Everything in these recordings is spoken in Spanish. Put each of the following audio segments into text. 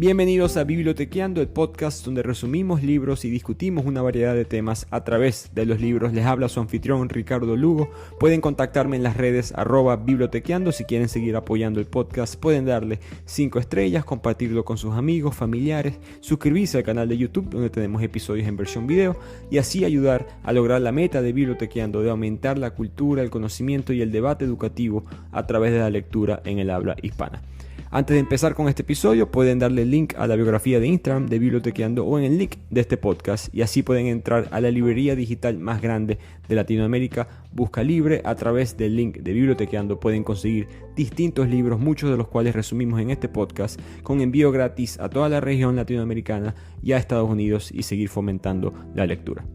Bienvenidos a Bibliotequeando, el podcast donde resumimos libros y discutimos una variedad de temas a través de los libros. Les habla su anfitrión Ricardo Lugo. Pueden contactarme en las redes @bibliotequeando. Si quieren seguir apoyando el podcast, pueden darle 5 estrellas, compartirlo con sus amigos, familiares, suscribirse al canal de YouTube donde tenemos episodios en versión video y así ayudar a lograr la meta de Bibliotequeando de aumentar la cultura, el conocimiento y el debate educativo a través de la lectura en el habla hispana. Antes de empezar con este episodio, pueden darle link a la biografía de Instagram de Bibliotequeando o en el link de este podcast y así pueden entrar a la librería digital más grande de Latinoamérica, Busca Libre. A través del link de Bibliotequeando pueden conseguir distintos libros, muchos de los cuales resumimos en este podcast, con envío gratis a toda la región latinoamericana y a Estados Unidos y seguir fomentando la lectura.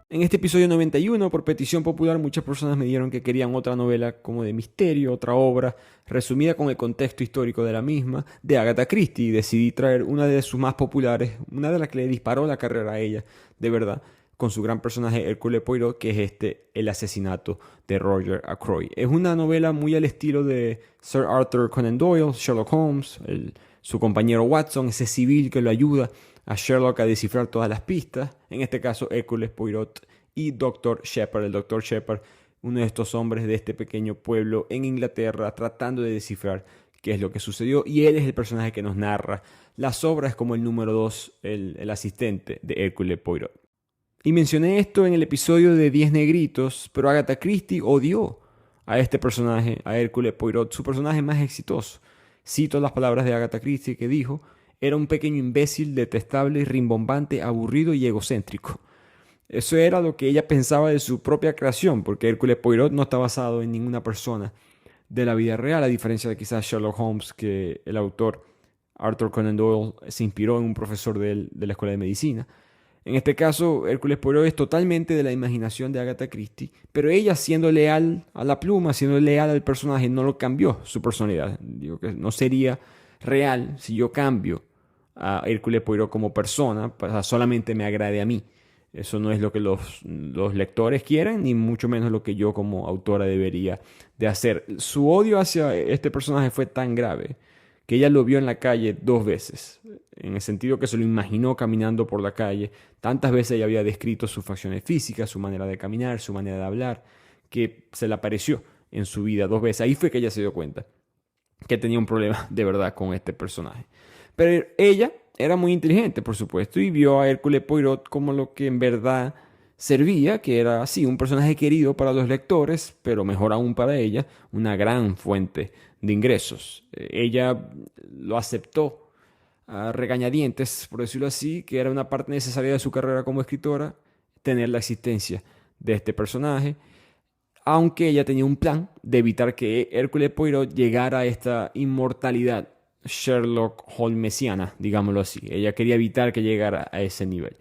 En este episodio 91, por petición popular, muchas personas me dijeron que querían otra novela como de misterio, otra obra resumida con el contexto histórico de la misma, de Agatha Christie, y decidí traer una de sus más populares, una de las que le disparó la carrera a ella, de verdad, con su gran personaje Hercule Poirot, que es El asesinato de Roger Ackroyd. Es una novela muy al estilo de Sir Arthur Conan Doyle, Sherlock Holmes, su compañero Watson, ese civil que lo ayuda a Sherlock a descifrar todas las pistas, en este caso Hercule Poirot y Dr. Shepherd, el Dr. Shepherd, uno de estos hombres de este pequeño pueblo en Inglaterra tratando de descifrar qué es lo que sucedió, y él es el personaje que nos narra las obras como el número 2, el asistente de Hercule Poirot. Y mencioné esto en el episodio de 10 negritos, pero Agatha Christie odió a este personaje, a Hercule Poirot, su personaje más exitoso. Cito las palabras de Agatha Christie que dijo: era un pequeño imbécil, detestable, rimbombante, aburrido y egocéntrico. Eso era lo que ella pensaba de su propia creación, porque Hercule Poirot no está basado en ninguna persona de la vida real, a diferencia de quizás Sherlock Holmes, que el autor Arthur Conan Doyle se inspiró en un profesor de la escuela de medicina. En este caso, Hercule Poirot es totalmente de la imaginación de Agatha Christie, pero ella, siendo leal a la pluma, siendo leal al personaje, no lo cambió su personalidad. Digo que no sería real si yo cambio a Hercule Poirot como persona, para solamente me agrade a mí. Eso no es lo que los lectores quieren, ni mucho menos lo que yo como autora debería de hacer. Su odio hacia este personaje fue tan grave que ella lo vio en la calle 2 veces, en el sentido que se lo imaginó caminando por la calle. Tantas veces ella había descrito sus facciones físicas, su manera de caminar, su manera de hablar, que se le apareció en su vida 2 veces. Ahí fue que ella se dio cuenta que tenía un problema de verdad con este personaje. Pero ella era muy inteligente, por supuesto, y vio a Hercule Poirot como lo que en verdad servía, que era así, un personaje querido para los lectores, pero mejor aún para ella, una gran fuente de ingresos. Ella lo aceptó a regañadientes, por decirlo así, que era una parte necesaria de su carrera como escritora, tener la existencia de este personaje, aunque ella tenía un plan de evitar que Hercule Poirot llegara a esta inmortalidad Sherlock Holmesiana, digámoslo así. Ella quería evitar que llegara a ese nivel.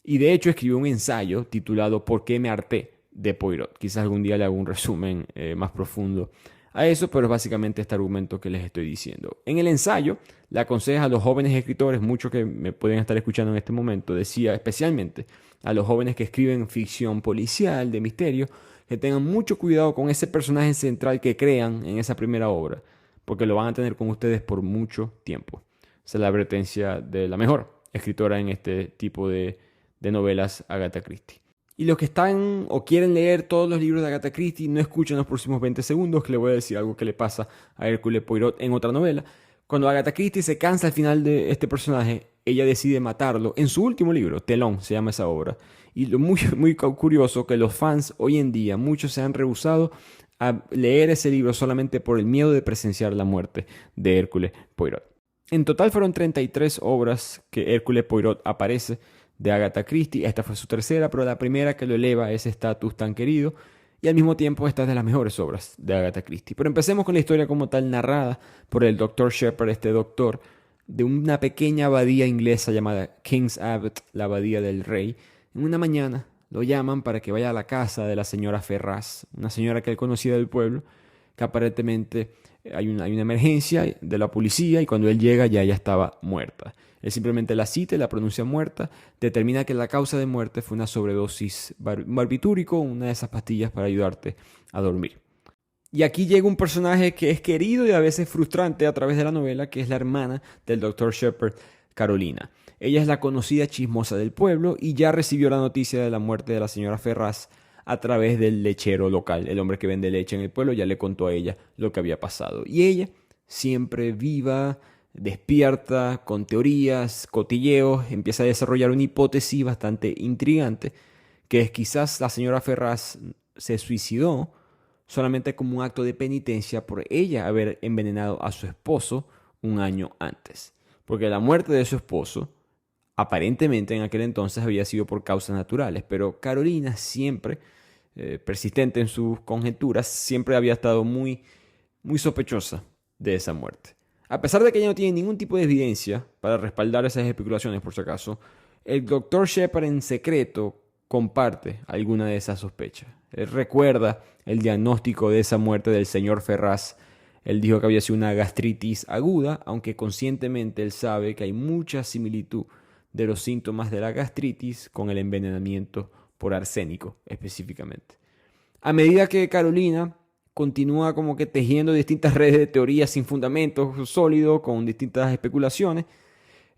Y de hecho escribió un ensayo titulado ¿Por qué me harté de Poirot? Quizás algún día le hago un resumen más profundo a eso, pero es básicamente este argumento que les estoy diciendo. En el ensayo le aconseja a los jóvenes escritores, muchos que me pueden estar escuchando en este momento, decía especialmente a los jóvenes que escriben ficción policial, de misterio, que tengan mucho cuidado con ese personaje central que crean en esa primera obra, porque lo van a tener con ustedes por mucho tiempo. Esa es la advertencia de la mejor escritora en este tipo de novelas, Agatha Christie. Y los que están o quieren leer todos los libros de Agatha Christie, no escuchen los próximos 20 segundos, que le voy a decir algo que le pasa a Hercule Poirot en otra novela. Cuando Agatha Christie se cansa al final de este personaje, ella decide matarlo en su último libro, Telón se llama esa obra. Y lo muy curioso que los fans hoy en día, muchos se han rehusado a leer ese libro solamente por el miedo de presenciar la muerte de Hercule Poirot. En total fueron 33 obras que Hercule Poirot aparece de Agatha Christie. Esta fue su tercera, pero la primera que lo eleva a ese estatus tan querido, y al mismo tiempo esta es de las mejores obras de Agatha Christie. Pero empecemos con la historia como tal, narrada por el Dr. Shepherd, este doctor de una pequeña abadía inglesa llamada King's Abbot, la abadía del rey. En una mañana lo llaman para que vaya a la casa de la señora Ferraz, una señora que él conocía del pueblo, que aparentemente hay una emergencia de la policía, y cuando él llega ya ella estaba muerta. Él simplemente la cita y la pronuncia muerta, determina que la causa de muerte fue una sobredosis barbitúrico, una de esas pastillas para ayudarte a dormir. Y aquí llega un personaje que es querido y a veces frustrante a través de la novela, que es la hermana del Dr. Shepard, Carolina. Ella es la conocida chismosa del pueblo y ya recibió la noticia de la muerte de la señora Ferraz a través del lechero local. El hombre que vende leche en el pueblo ya le contó a ella lo que había pasado. Y ella, siempre viva, despierta, con teorías, cotilleos, empieza a desarrollar una hipótesis bastante intrigante, que es quizás la señora Ferraz se suicidó solamente como un acto de penitencia por ella haber envenenado a su esposo un año antes. Porque la muerte de su esposo, aparentemente en aquel entonces había sido por causas naturales, pero Carolina siempre, persistente en sus conjeturas, siempre había estado muy sospechosa de esa muerte. A pesar de que ella no tiene ningún tipo de evidencia para respaldar esas especulaciones, por si acaso, el Dr. Shepard en secreto comparte alguna de esas sospechas. Él recuerda el diagnóstico de esa muerte del señor Ferraz. Él dijo que había sido una gastritis aguda, aunque conscientemente él sabe que hay mucha similitud de los síntomas de la gastritis con el envenenamiento por arsénico específicamente. A medida que Carolina continúa como que tejiendo distintas redes de teorías sin fundamentos sólidos, con distintas especulaciones,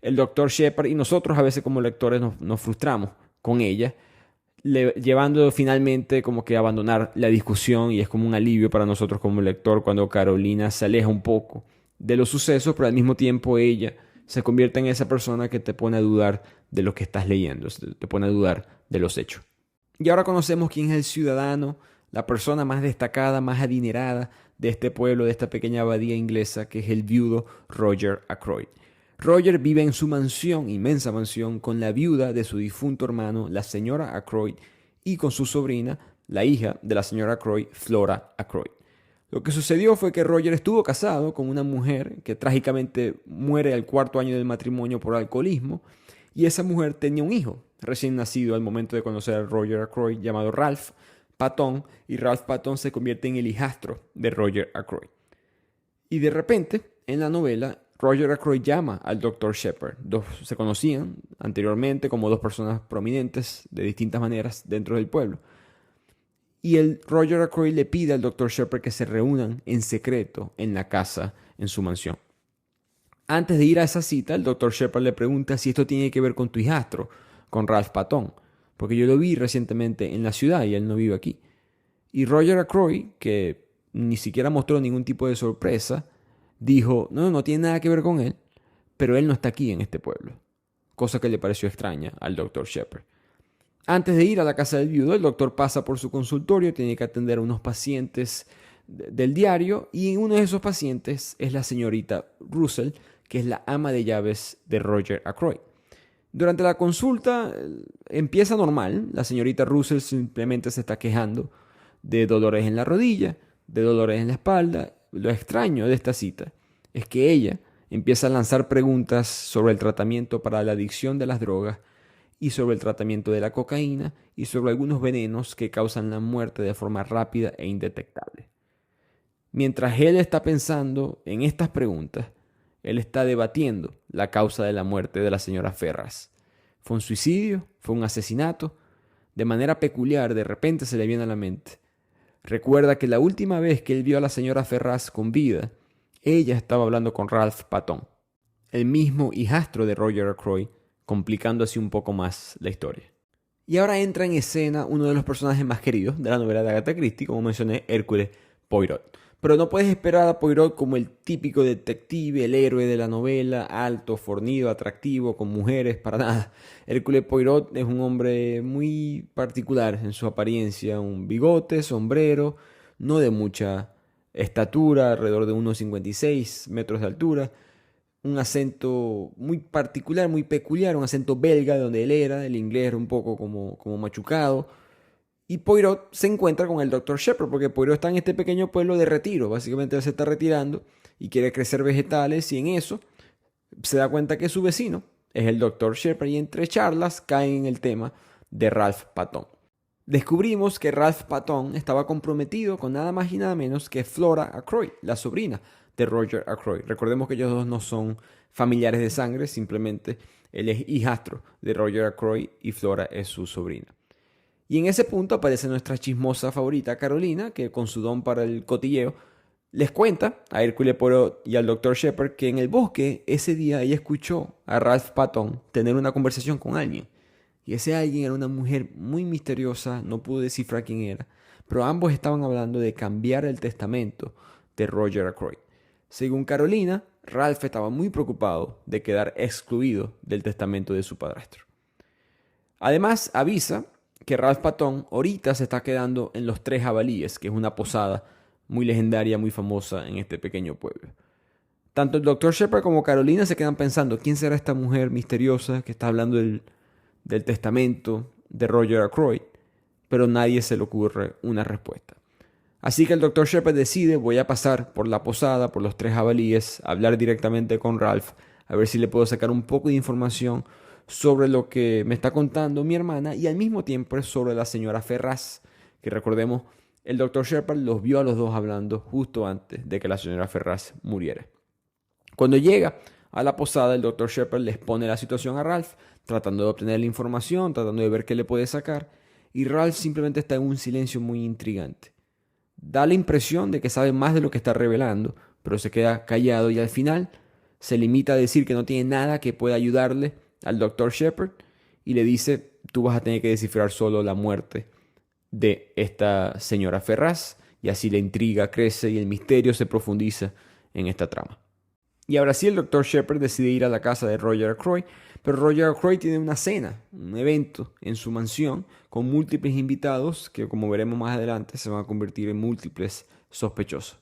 el Dr. Shepard y nosotros a veces como lectores nos frustramos con ella, llevando finalmente como que a abandonar la discusión, y es como un alivio para nosotros como lector cuando Carolina se aleja un poco de los sucesos, pero al mismo tiempo ella se convierte en esa persona que te pone a dudar de lo que estás leyendo, te pone a dudar de los hechos. Y ahora conocemos quién es el ciudadano, la persona más destacada, más adinerada de este pueblo, de esta pequeña abadía inglesa, que es el viudo Roger Ackroyd. Roger vive en su mansión, inmensa mansión, con la viuda de su difunto hermano, la señora Ackroyd, y con su sobrina, la hija de la señora Ackroyd, Flora Ackroyd. Lo que sucedió fue que Roger estuvo casado con una mujer que trágicamente muere al 4.º año del matrimonio por alcoholismo, y esa mujer tenía un hijo recién nacido al momento de conocer a Roger Ackroyd, llamado Ralph Patton, y Ralph Patton se convierte en el hijastro de Roger Ackroyd. Y de repente, en la novela, Roger Ackroyd llama al Dr. Shepard. Se conocían anteriormente como dos personas prominentes de distintas maneras dentro del pueblo. Y el Roger Ackroyd le pide al Dr. Shepard que se reúnan en secreto en la casa, en su mansión. Antes de ir a esa cita, el Dr. Shepard le pregunta si esto tiene que ver con tu hijastro, con Ralph Patton, porque yo lo vi recientemente en la ciudad y él no vive aquí. Y Roger Ackroyd, que ni siquiera mostró ningún tipo de sorpresa, dijo, no tiene nada que ver con él, pero él no está aquí en este pueblo. Cosa que le pareció extraña al Dr. Shepard. Antes de ir a la casa del viudo, el doctor pasa por su consultorio, tiene que atender a unos pacientes del diario, y uno de esos pacientes es la señorita Russell, que es la ama de llaves de Roger Ackroyd. Durante la consulta empieza normal, la señorita Russell simplemente se está quejando de dolores en la rodilla, de dolores en la espalda. Lo extraño de esta cita es que ella empieza a lanzar preguntas sobre el tratamiento para la adicción de las drogas y sobre el tratamiento de la cocaína y sobre algunos venenos que causan la muerte de forma rápida e indetectable. Mientras él está pensando en estas preguntas, él está debatiendo la causa de la muerte de la señora Ferraz. ¿Fue un suicidio? ¿Fue un asesinato? De manera peculiar, de repente se le viene a la mente. Recuerda que la última vez que él vio a la señora Ferraz con vida, ella estaba hablando con Ralph Patton, el mismo hijastro de Roger Ackroyd, complicando así un poco más la historia. Y ahora entra en escena uno de los personajes más queridos de la novela de Agatha Christie, como mencioné, Hercule Poirot. Pero no puedes esperar a Poirot como el típico detective, el héroe de la novela, alto, fornido, atractivo, con mujeres, para nada. Hercule Poirot es un hombre muy particular en su apariencia, un bigote, sombrero, no de mucha estatura, alrededor de unos 56 metros de altura, un acento muy particular, muy peculiar, un acento belga de donde él era, el inglés era un poco como machucado. Y Poirot se encuentra con el Dr. Shepard, porque Poirot está en este pequeño pueblo de retiro. Básicamente él se está retirando y quiere crecer vegetales, y en eso se da cuenta que su vecino es el Dr. Shepard, y entre charlas caen en el tema de Ralph Patton. Descubrimos que Ralph Patton estaba comprometido con nada más y nada menos que Flora Ackroyd, la sobrina de Roger Ackroyd. Recordemos que ellos dos no son familiares de sangre, simplemente él es hijastro de Roger Ackroyd y Flora es su sobrina. Y en ese punto aparece nuestra chismosa favorita Carolina, que con su don para el cotilleo les cuenta a Hercule Poirot y al Dr. Shepard que en el bosque ese día ella escuchó a Ralph Patton tener una conversación con alguien. Y ese alguien era una mujer muy misteriosa, no pudo descifrar quién era, pero ambos estaban hablando de cambiar el testamento de Roger Ackroyd. Según Carolina, Ralph estaba muy preocupado de quedar excluido del testamento de su padrastro. Además, avisa que Ralph Patton ahorita se está quedando en Los Tres Jabalíes, que es una posada muy legendaria, muy famosa en este pequeño pueblo. Tanto el Dr. Shepard como Carolina se quedan pensando, ¿quién será esta mujer misteriosa que está hablando del testamento de Roger Ackroyd? Pero nadie se le ocurre una respuesta. Así que el Dr. Shepard decide, voy a pasar por la posada, por Los Tres Jabalíes, a hablar directamente con Ralph, a ver si le puedo sacar un poco de información sobre lo que me está contando mi hermana y al mismo tiempo sobre la señora Ferraz, que recordemos, el Dr. Shepard los vio a los dos hablando justo antes de que la señora Ferraz muriera. Cuando llega a la posada, el Dr. Shepard les pone la situación a Ralph, tratando de obtener la información, tratando de ver qué le puede sacar, y Ralph simplemente está en un silencio muy intrigante. Da la impresión de que sabe más de lo que está revelando, pero se queda callado y al final se limita a decir que no tiene nada que pueda ayudarle al Dr. Shepard y le dice, tú vas a tener que descifrar solo la muerte de esta señora Ferraz, y así la intriga crece y el misterio se profundiza en esta trama. Y ahora sí, el Dr. Shepard decide ir a la casa de Roger Ackroyd, pero Roger Ackroyd tiene una cena, un evento en su mansión con múltiples invitados que, como veremos más adelante, se van a convertir en múltiples sospechosos.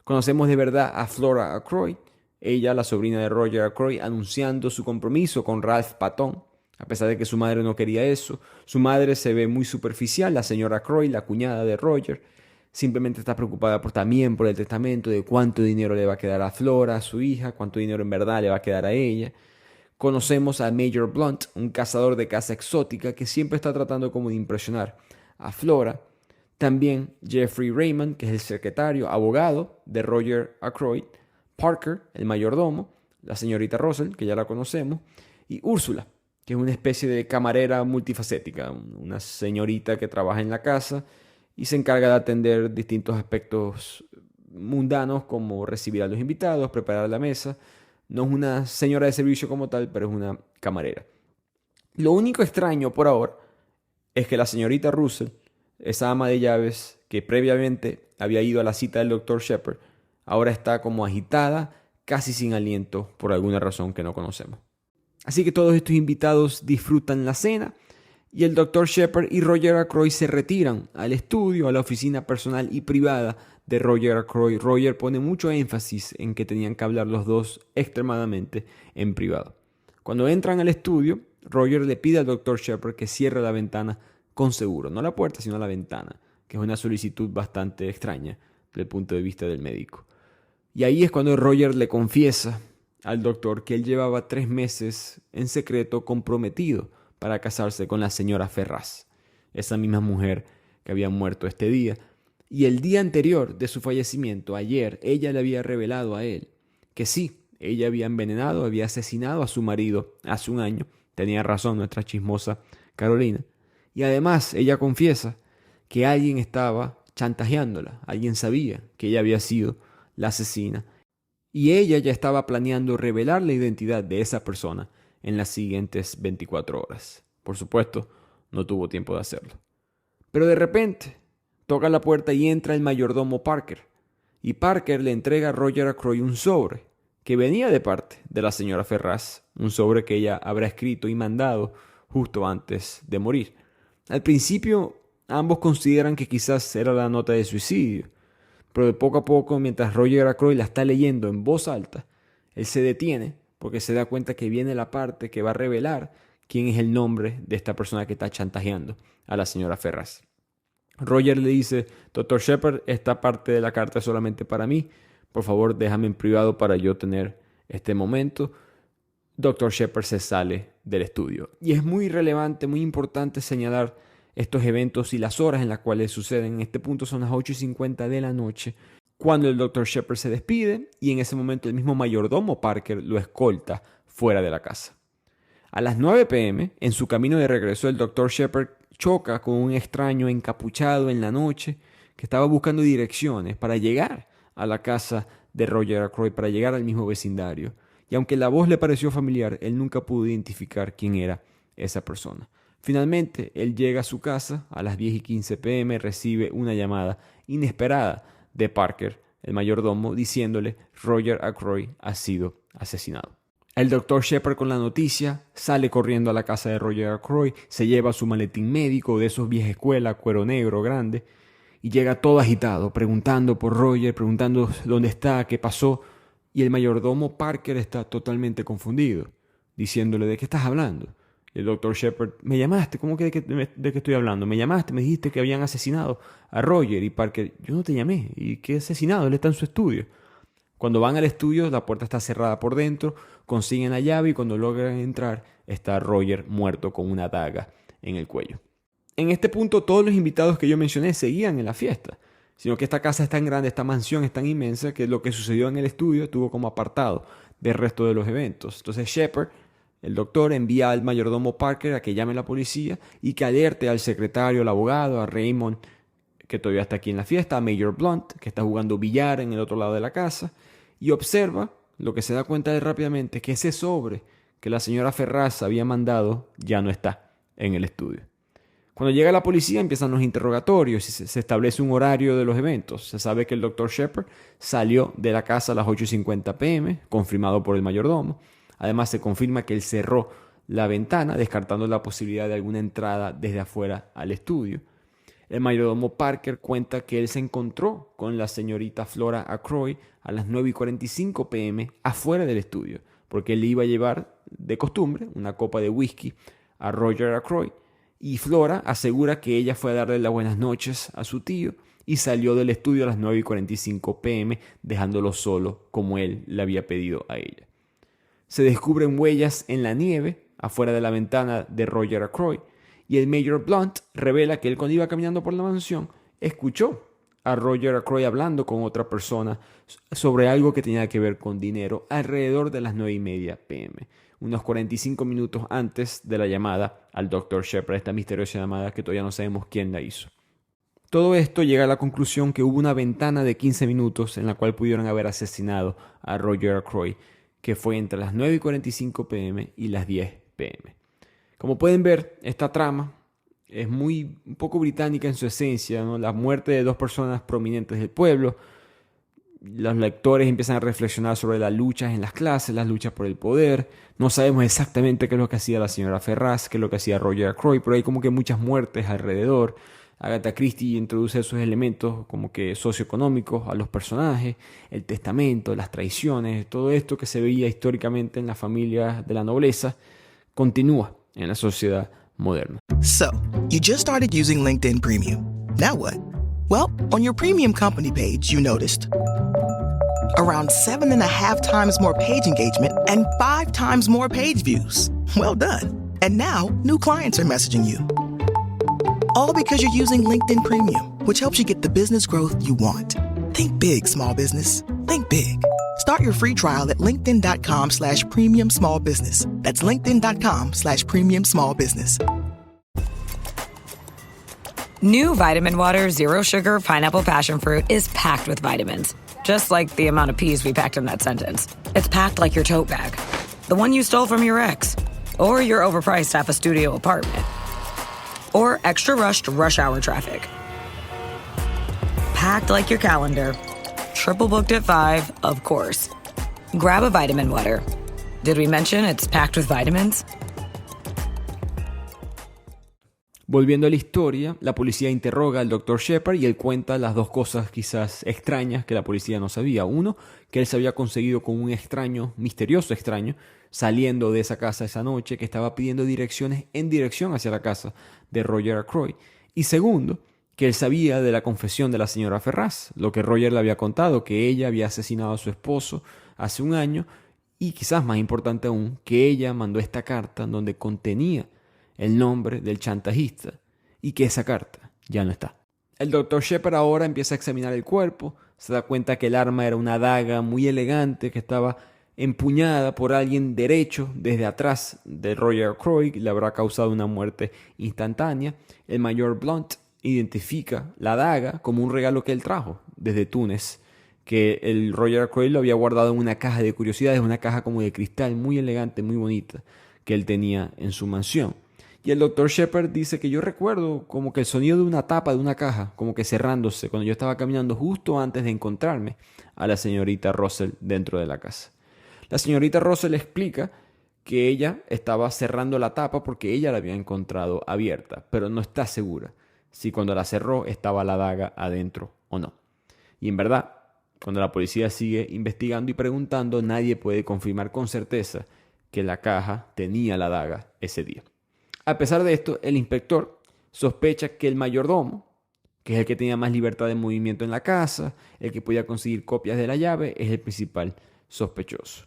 Conocemos de verdad a Flora Ackroyd, ella, la sobrina de Roger Ackroyd, anunciando su compromiso con Ralph Patton, a pesar de que su madre no quería eso. Su madre se ve muy superficial, la señora Ackroyd, la cuñada de Roger, simplemente está preocupada también por el testamento, de cuánto dinero le va a quedar a Flora, a su hija, cuánto dinero en verdad le va a quedar a ella. Conocemos a Major Blunt, un cazador de caza exótica que siempre está tratando como de impresionar a Flora. También Jeffrey Raymond, que es el secretario, abogado de Roger Ackroyd. Parker, el mayordomo. La señorita Russell, que ya la conocemos. Y Úrsula, que es una especie de camarera multifacética. Una señorita que trabaja en la casa y se encarga de atender distintos aspectos mundanos como recibir a los invitados, preparar la mesa. No es una señora de servicio como tal, pero es una camarera. Lo único extraño por ahora es que la señorita Russell, esa ama de llaves que previamente había ido a la cita del Dr. Shepard, ahora está como agitada, casi sin aliento, por alguna razón que no conocemos. Así que todos estos invitados disfrutan la cena y el Dr. Shepard y Roger Ackroyd se retiran al estudio, a la oficina personal y privada de Roger Ackroyd. Roger pone mucho énfasis en que tenían que hablar los dos extremadamente en privado. Cuando entran al estudio, Roger le pide al Dr. Shepard que cierre la ventana con seguro, no la puerta, sino la ventana, que es una solicitud bastante extraña desde el punto de vista del médico. Y ahí es cuando Roger le confiesa al doctor que él llevaba 3 meses en secreto comprometido para casarse con la señora Ferraz, esa misma mujer que había muerto este día. Y el día anterior de su fallecimiento, ayer, ella le había revelado a él que sí, ella había envenenado, había asesinado a su marido hace un año. Tenía razón nuestra chismosa Carolina. Y además ella confiesa que alguien estaba chantajeándola, alguien sabía que ella había sido la asesina. Y ella ya estaba planeando revelar la identidad de esa persona en las siguientes 24 horas. Por supuesto, no tuvo tiempo de hacerlo. Pero de repente, toca la puerta y entra el mayordomo Parker. Y Parker le entrega a Roger Ackroyd un sobre que venía de parte de la señora Ferraz, un sobre que ella habrá escrito y mandado justo antes de morir. Al principio, ambos consideran que quizás era la nota de suicidio, pero de poco a poco, mientras Roger Ackroyd la está leyendo en voz alta, él se detiene porque se da cuenta que viene la parte que va a revelar quién es el nombre de esta persona que está chantajeando a la señora Ferraz. Roger le dice, Dr. Shepard, esta parte de la carta es solamente para mí. Por favor, déjame en privado para yo tener este momento. Dr. Shepard se sale del estudio. Y es muy relevante, muy importante señalar estos eventos y las horas en las cuales suceden. En este punto son las 8:50 de la noche, cuando el Dr. Shepard se despide y en ese momento el mismo mayordomo Parker lo escolta fuera de la casa. A las 9 p.m., en su camino de regreso, el Dr. Shepard choca con un extraño encapuchado en la noche que estaba buscando direcciones para llegar a la casa de Roger Ackroyd, para llegar al mismo vecindario. Y aunque la voz le pareció familiar, él nunca pudo identificar quién era esa persona. Finalmente, él llega a su casa a las 10:15 p.m., recibe una llamada inesperada de Parker, el mayordomo, diciéndole Roger Ackroyd ha sido asesinado. El Dr. Shepard, con la noticia, sale corriendo a la casa de Roger Ackroyd, se lleva su maletín médico de esos vieja escuela, cuero negro grande, y llega todo agitado, preguntando por Roger, preguntando dónde está, qué pasó, y el mayordomo Parker está totalmente confundido, diciéndole ¿de qué estás hablando? Y el Dr. Shepard, ¿me llamaste? ¿Cómo que de qué estoy hablando? ¿Me llamaste? Me dijiste que habían asesinado a Roger. Y Parker, yo no te llamé. ¿Y qué asesinado? Él está en su estudio. Cuando van al estudio, la puerta está cerrada por dentro, consiguen la llave y cuando logran entrar, está Roger muerto con una daga en el cuello. En este punto, todos los invitados que yo mencioné seguían en la fiesta, sino que esta casa es tan grande, esta mansión es tan inmensa, que lo que sucedió en el estudio estuvo como apartado del resto de los eventos. Entonces Shepard, el doctor, envía al mayordomo Parker a que llame a la policía y que alerte al secretario, al abogado, a Raymond, que todavía está aquí en la fiesta, a Major Blunt, que está jugando billar en el otro lado de la casa, y observa, lo que se da cuenta de rápidamente, que ese sobre que la señora Ferraz había mandado ya no está en el estudio. Cuando llega la policía empiezan los interrogatorios y se establece un horario de los eventos. Se sabe que el Dr. Shepard salió de la casa a las 8:50 p.m., confirmado por el mayordomo. Además se confirma que él cerró la ventana, descartando la posibilidad de alguna entrada desde afuera al estudio. El mayordomo Parker cuenta que él se encontró con la señorita Flora Ackroyd a las 9:45 p.m. afuera del estudio, porque él le iba a llevar, de costumbre, una copa de whisky a Roger Ackroyd, y Flora asegura que ella fue a darle las buenas noches a su tío y salió del estudio a las 9:45 p.m., dejándolo solo como él le había pedido a ella. Se descubren huellas en la nieve afuera de la ventana de Roger Ackroyd y el Major Blunt revela que él, cuando iba caminando por la mansión, escuchó a Roger Ackroyd hablando con otra persona sobre algo que tenía que ver con dinero alrededor de las 9:30 p.m., unos 45 minutos antes de la llamada al Dr. Shepard, esta misteriosa llamada que todavía no sabemos quién la hizo. Todo esto llega a la conclusión que hubo una ventana de 15 minutos en la cual pudieron haber asesinado a Roger Ackroyd, que fue entre las 9:45 p.m. y las 10 p.m. Como pueden ver, esta trama es un poco británica en su esencia, ¿no? La muerte de dos personas prominentes del pueblo. Los lectores empiezan a reflexionar sobre las luchas en las clases, las luchas por el poder. No sabemos exactamente qué es lo que hacía la señora Ferraz, qué es lo que hacía Roger Ackroyd, pero hay como que muchas muertes alrededor. Agatha Christie introduce esos elementos como que socioeconómicos a los personajes, el testamento, las traiciones, todo esto que se veía históricamente en las familias de la nobleza, continúa en la sociedad moderna. So, you just started using LinkedIn Premium. Now what? Well, on your premium company page, you noticed around 7.5 times more page engagement and 5 times more page views. Well done. And now, new clients are messaging you. All because you're using LinkedIn Premium, which helps you get the business growth you want. Think big, small business. Think big. Start your free trial at linkedin.com/premium small business. That's linkedin.com/premium small business. New Vitamin Water Zero Sugar Pineapple Passion Fruit is packed with vitamins, just like the amount of peas we packed in that sentence. It's packed like your tote bag, the one you stole from your ex, or your overpriced half a studio apartment, or extra rushed rush hour traffic. Packed like your calendar. Triple booked at 5, of course. Grab a Vitamin Water. Did we mention it's packed with vitamins? Volviendo a la historia, la policía interroga al Dr. Shepard y él cuenta las dos cosas quizás extrañas que la policía no sabía. Uno, que él se había conseguido con un extraño, misterioso extraño, saliendo de esa casa esa noche, que estaba pidiendo direcciones en dirección hacia la casa de Roger Ackroyd. Y segundo, que él sabía de la confesión de la señora Ferraz, lo que Roger le había contado, que ella había asesinado a su esposo hace un año, y quizás más importante aún, que ella mandó esta carta donde contenía el nombre del chantajista y que esa carta ya no está. El Dr. Shepard ahora empieza a examinar el cuerpo, se da cuenta que el arma era una daga muy elegante que estaba empuñada por alguien derecho desde atrás de Roger Ackroyd, le habrá causado una muerte instantánea. El mayor Blunt identifica la daga como un regalo que él trajo desde Túnez, que el Roger Ackroyd lo había guardado en una caja de curiosidades, una caja como de cristal muy elegante, muy bonita, que él tenía en su mansión. Y el Dr. Shepard dice que yo recuerdo como que el sonido de una tapa de una caja, como que cerrándose, cuando yo estaba caminando justo antes de encontrarme a la señorita Russell dentro de la casa. La señorita Russell explica que ella estaba cerrando la tapa porque ella la había encontrado abierta, pero no está segura si cuando la cerró estaba la daga adentro o no. Y en verdad, cuando la policía sigue investigando y preguntando, nadie puede confirmar con certeza que la caja tenía la daga ese día. A pesar de esto, el inspector sospecha que el mayordomo, que es el que tenía más libertad de movimiento en la casa, el que podía conseguir copias de la llave, es el principal sospechoso.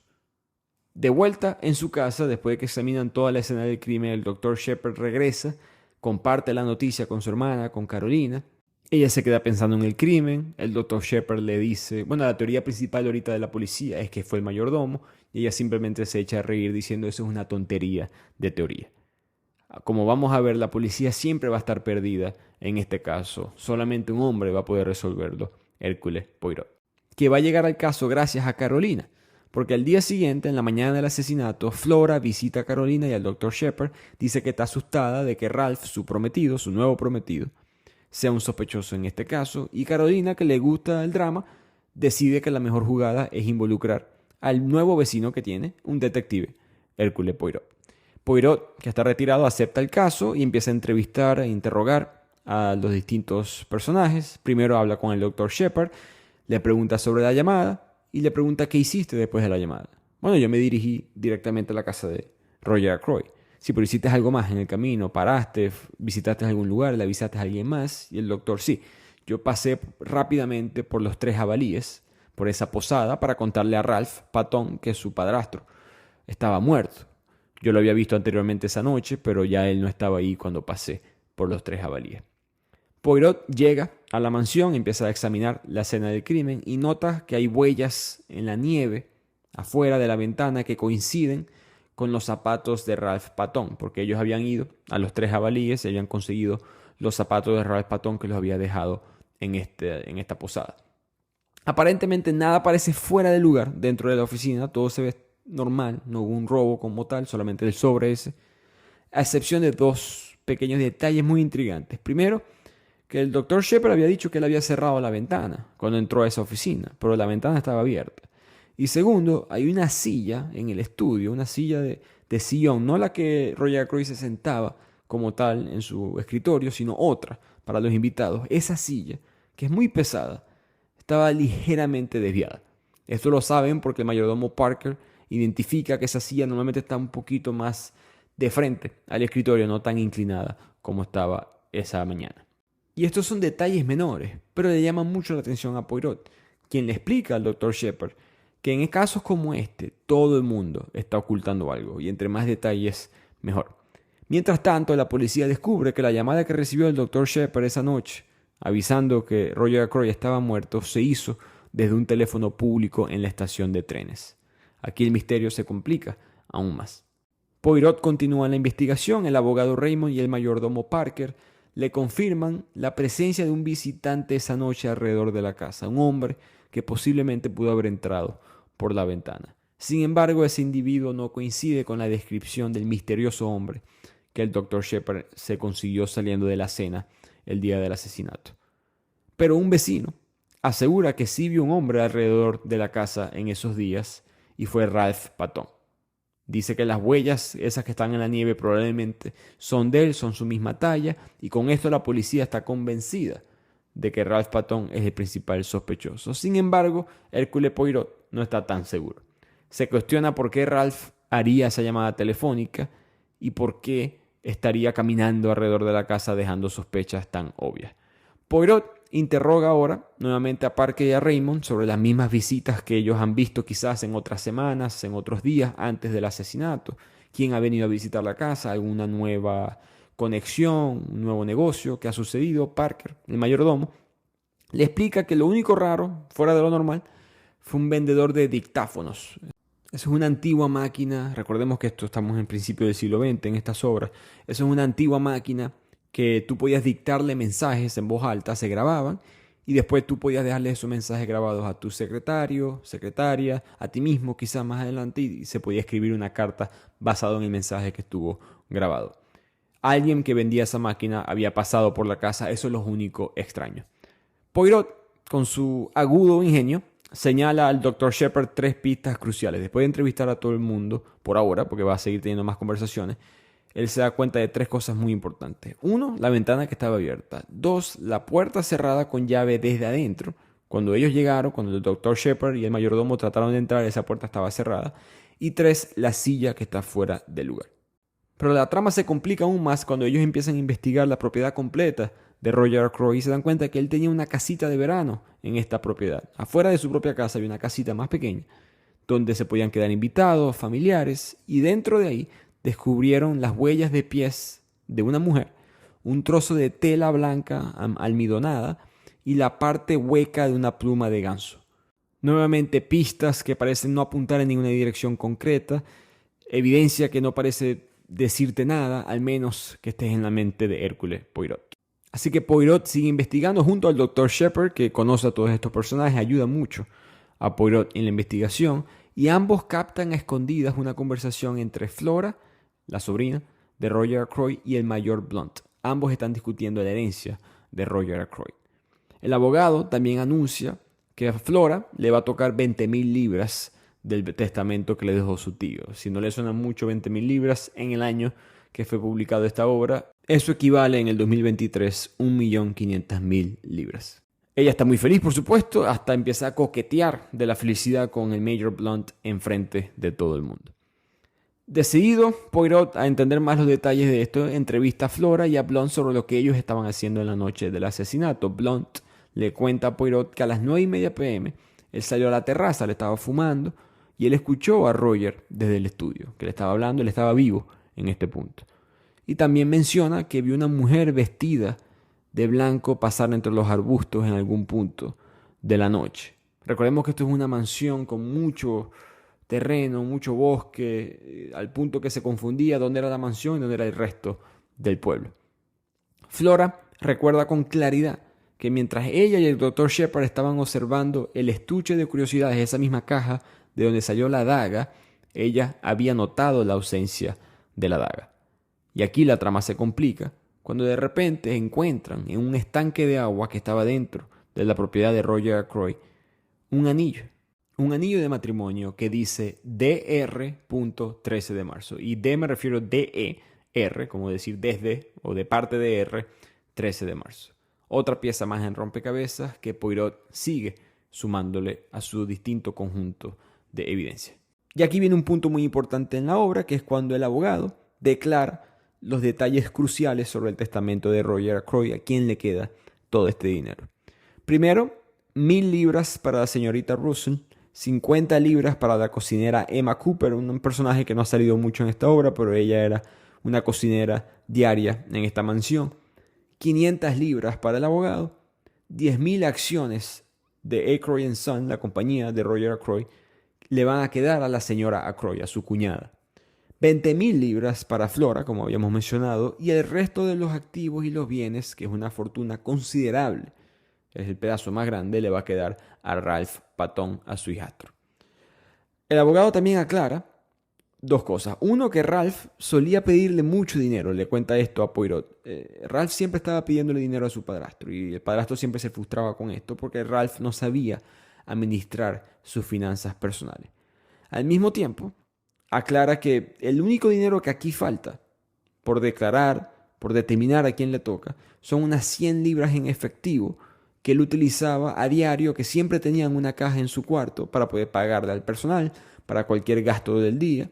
De vuelta en su casa, después de que examinan toda la escena del crimen, el Dr. Shepard regresa, comparte la noticia con su hermana, con Carolina. Ella se queda pensando en el crimen. El Dr. Shepard le dice, bueno, la teoría principal ahorita de la policía es que fue el mayordomo, y ella simplemente se echa a reír diciendo eso es una tontería de teoría. Como vamos a ver, la policía siempre va a estar perdida en este caso. Solamente un hombre va a poder resolverlo, Hercule Poirot, que va a llegar al caso gracias a Carolina. Porque al día siguiente, en la mañana del asesinato, Flora visita a Carolina y al Dr. Shepard dice que está asustada de que Ralph, su prometido, su nuevo prometido, sea un sospechoso en este caso. Y Carolina, que le gusta el drama, decide que la mejor jugada es involucrar al nuevo vecino que tiene, un detective, Hercule Poirot. Poirot, que está retirado, acepta el caso y empieza a entrevistar e interrogar a los distintos personajes. Primero habla con el Dr. Shepard, le pregunta sobre la llamada y le pregunta qué hiciste después de la llamada. Bueno, yo me dirigí directamente a la casa de Roger Ackroyd. Sí, pero hiciste algo más en el camino, paraste, visitaste algún lugar, le avisaste a alguien más. Y el doctor, sí, yo pasé rápidamente por los 3 jabalíes, por esa posada, para contarle a Ralph Patton que su padrastro estaba muerto. Yo lo había visto anteriormente esa noche, pero ya él no estaba ahí cuando pasé por los 3 jabalíes. Poirot llega a la mansión, empieza a examinar la escena del crimen y nota que hay huellas en la nieve afuera de la ventana que coinciden con los zapatos de Ralph Patton, porque ellos habían ido a los 3 jabalíes y habían conseguido los zapatos de Ralph Patton que los había dejado en esta posada. Aparentemente nada parece fuera de lugar dentro de la oficina, todo se ve normal, no hubo un robo como tal, solamente el sobre ese, a excepción de 2 pequeños detalles muy intrigantes. Primero, que el Dr. Shepard había dicho que él había cerrado la ventana cuando entró a esa oficina, pero la ventana estaba abierta. Y segundo, hay una silla en el estudio, una silla de sillón, no la que Roger Ackroyd se sentaba como tal en su escritorio, sino otra para los invitados. Esa silla, que es muy pesada, estaba ligeramente desviada. Esto lo saben porque el mayordomo Parker identifica que esa silla normalmente está un poquito más de frente al escritorio, no tan inclinada como estaba esa mañana. Y estos son detalles menores, pero le llaman mucho la atención a Poirot, quien le explica al Dr. Shepard que en casos como este, todo el mundo está ocultando algo, y entre más detalles, mejor. Mientras tanto, la policía descubre que la llamada que recibió el Dr. Shepard esa noche, avisando que Roger Ackroyd estaba muerto, se hizo desde un teléfono público en la estación de trenes. Aquí el misterio se complica aún más. Poirot continúa la investigación, el abogado Raymond y el mayordomo Parker le confirman la presencia de un visitante esa noche alrededor de la casa, un hombre que posiblemente pudo haber entrado por la ventana. Sin embargo, ese individuo no coincide con la descripción del misterioso hombre que el Dr. Shepard se consiguió saliendo de la cena el día del asesinato. Pero un vecino asegura que sí vio un hombre alrededor de la casa en esos días y fue Ralph Patton. Dice que las huellas, esas que están en la nieve, probablemente son de él, son su misma talla, y con esto la policía está convencida de que Ralph Patton es el principal sospechoso. Sin embargo, Hercule Poirot no está tan seguro. Se cuestiona por qué Ralph haría esa llamada telefónica y por qué estaría caminando alrededor de la casa dejando sospechas tan obvias. Poirot interroga ahora nuevamente a Parker y a Raymond sobre las mismas visitas que ellos han visto quizás en otras semanas, en otros días antes del asesinato. ¿Quién ha venido a visitar la casa? ¿Alguna nueva conexión? ¿Un nuevo negocio? ¿Qué ha sucedido? Parker, el mayordomo, le explica que lo único raro, fuera de lo normal, fue un vendedor de dictáfonos. Eso es una antigua máquina, recordemos que esto estamos en principio del siglo XX en estas obras, eso es una antigua máquina que tú podías dictarle mensajes en voz alta, se grababan y después tú podías dejarle esos mensajes grabados a tu secretario, secretaria, a ti mismo quizás más adelante y se podía escribir una carta basada en el mensaje que estuvo grabado. Alguien que vendía esa máquina había pasado por la casa, eso es lo único extraño. Poirot, con su agudo ingenio, señala al Dr. Shepard 3 pistas cruciales. Después de entrevistar a todo el mundo, por ahora, porque va a seguir teniendo más conversaciones, él se da cuenta de 3 cosas muy importantes. 1, la ventana que estaba abierta. 2, la puerta cerrada con llave desde adentro. Cuando ellos llegaron, cuando el Dr. Shepard y el mayordomo trataron de entrar, esa puerta estaba cerrada. Y 3, la silla que está fuera del lugar. Pero la trama se complica aún más cuando ellos empiezan a investigar la propiedad completa de Roger Ackroyd y se dan cuenta que él tenía una casita de verano en esta propiedad. Afuera de su propia casa había una casita más pequeña donde se podían quedar invitados, familiares, y dentro de ahí descubrieron las huellas de pies de una mujer, un trozo de tela blanca almidonada y la parte hueca de una pluma de ganso. Nuevamente pistas que parecen no apuntar en ninguna dirección concreta, evidencia que no parece decirte nada, al menos que estés en la mente de Hercule Poirot. Así que Poirot sigue investigando junto al Dr. Shepard, que conoce a todos estos personajes, ayuda mucho a Poirot en la investigación, y ambos captan a escondidas una conversación entre Flora, la sobrina de Roger Ackroyd, y el mayor Blunt. Ambos están discutiendo la herencia de Roger Ackroyd. El abogado también anuncia que a Flora le va a tocar 20,000 libras del testamento que le dejó su tío. Si no le suena mucho 20,000 libras en el año que fue publicada esta obra, eso equivale en el 2023 1.500.000 libras. Ella está muy feliz, por supuesto, hasta empieza a coquetear de la felicidad con el Mayor Blunt enfrente de todo el mundo. Decidido, Poirot a entender más los detalles de esto, entrevista a Flora y a Blunt sobre lo que ellos estaban haciendo en la noche del asesinato. Blunt le cuenta a Poirot que a las 9:30 p.m. él salió a la terraza, le estaba fumando y él escuchó a Roger desde el estudio, que le estaba hablando, él estaba vivo en este punto. Y también menciona que vio una mujer vestida de blanco pasar entre los arbustos en algún punto de la noche. Recordemos que esto es una mansión con mucho terreno, mucho bosque, al punto que se confundía dónde era la mansión y dónde era el resto del pueblo. Flora recuerda con claridad que mientras ella y el Dr. Shepard estaban observando el estuche de curiosidades, esa misma caja de donde salió la daga, ella había notado la ausencia de la daga. Y aquí la trama se complica cuando de repente encuentran en un estanque de agua que estaba dentro de la propiedad de Roger Ackroyd un anillo de matrimonio que dice DR.13 de marzo. Y D me refiero a DER, como decir desde o de parte de R, 13 de marzo. Otra pieza más en rompecabezas que Poirot sigue sumándole a su distinto conjunto de evidencia. Y aquí viene un punto muy importante en la obra, que es cuando el abogado declara los detalles cruciales sobre el testamento de Roger Ackroyd, a quién le queda todo este dinero. Primero, 1,000 libras para la señorita Russell, 50 libras para la cocinera Emma Cooper, un personaje que no ha salido mucho en esta obra, pero ella era una cocinera diaria en esta mansión. 500 libras para el abogado, 10,000 acciones de Ackroyd & Son, la compañía de Roger Ackroyd, le van a quedar a la señora Ackroyd, a su cuñada. 20,000 libras para Flora, como habíamos mencionado, y el resto de los activos y los bienes, que es una fortuna considerable, es el pedazo más grande, le va a quedar a Ralph Patton, a su hijastro. El abogado también aclara 2 cosas. Uno, que Ralph solía pedirle mucho dinero, le cuenta esto a Poirot. Ralph siempre estaba pidiéndole dinero a su padrastro y el padrastro siempre se frustraba con esto porque Ralph no sabía administrar sus finanzas personales. Al mismo tiempo, aclara que el único dinero que aquí falta por declarar, por determinar a quién le toca, son unas 100 libras en efectivo que él utilizaba a diario, que siempre tenía en una caja en su cuarto para poder pagarle al personal, para cualquier gasto del día,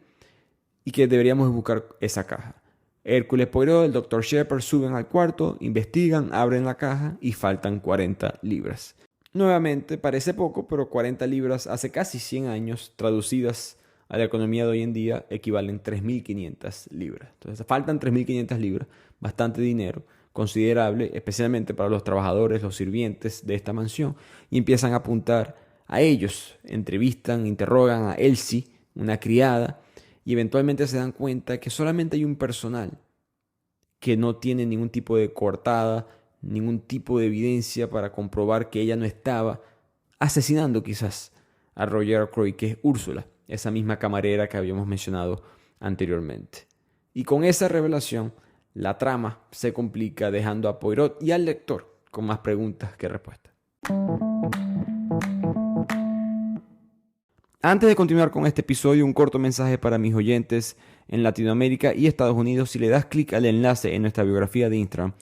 y que deberíamos buscar esa caja. Hércules Poirot, el Dr. Shepard suben al cuarto, investigan, abren la caja y faltan 40 libras. Nuevamente, parece poco, pero 40 libras hace casi 100 años, traducidas a la economía de hoy en día, equivalen 3.500 libras. Entonces, faltan 3.500 libras, bastante dinero, considerable, especialmente para los trabajadores, los sirvientes de esta mansión, y empiezan a apuntar a ellos. Entrevistan, interrogan a Elsie, una criada, y eventualmente se dan cuenta que solamente hay un personal que no tiene ningún tipo de coartada, ningún tipo de evidencia para comprobar que ella no estaba asesinando quizás a Roger Ackroyd, que es Úrsula, esa misma camarera que habíamos mencionado anteriormente. Y con esa revelación, la trama se complica, dejando a Poirot y al lector con más preguntas que respuestas. Antes de continuar con este episodio, un corto mensaje para mis oyentes en Latinoamérica y Estados Unidos. Si le das clic al enlace en nuestra biografía de Instagram,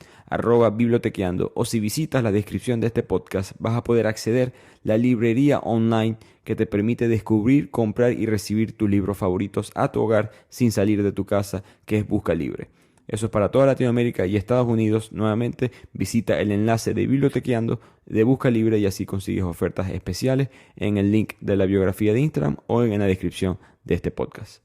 @bibliotequeando, o si visitas la descripción de este podcast, vas a poder acceder a la librería online que te permite descubrir, comprar y recibir tus libros favoritos a tu hogar sin salir de tu casa, que es Busca Libre. Eso es para toda Latinoamérica y Estados Unidos. Nuevamente, visita el enlace de Bibliotequeando de Busca Libre y así consigues ofertas especiales en el link de la biografía de Instagram o en la descripción de este podcast.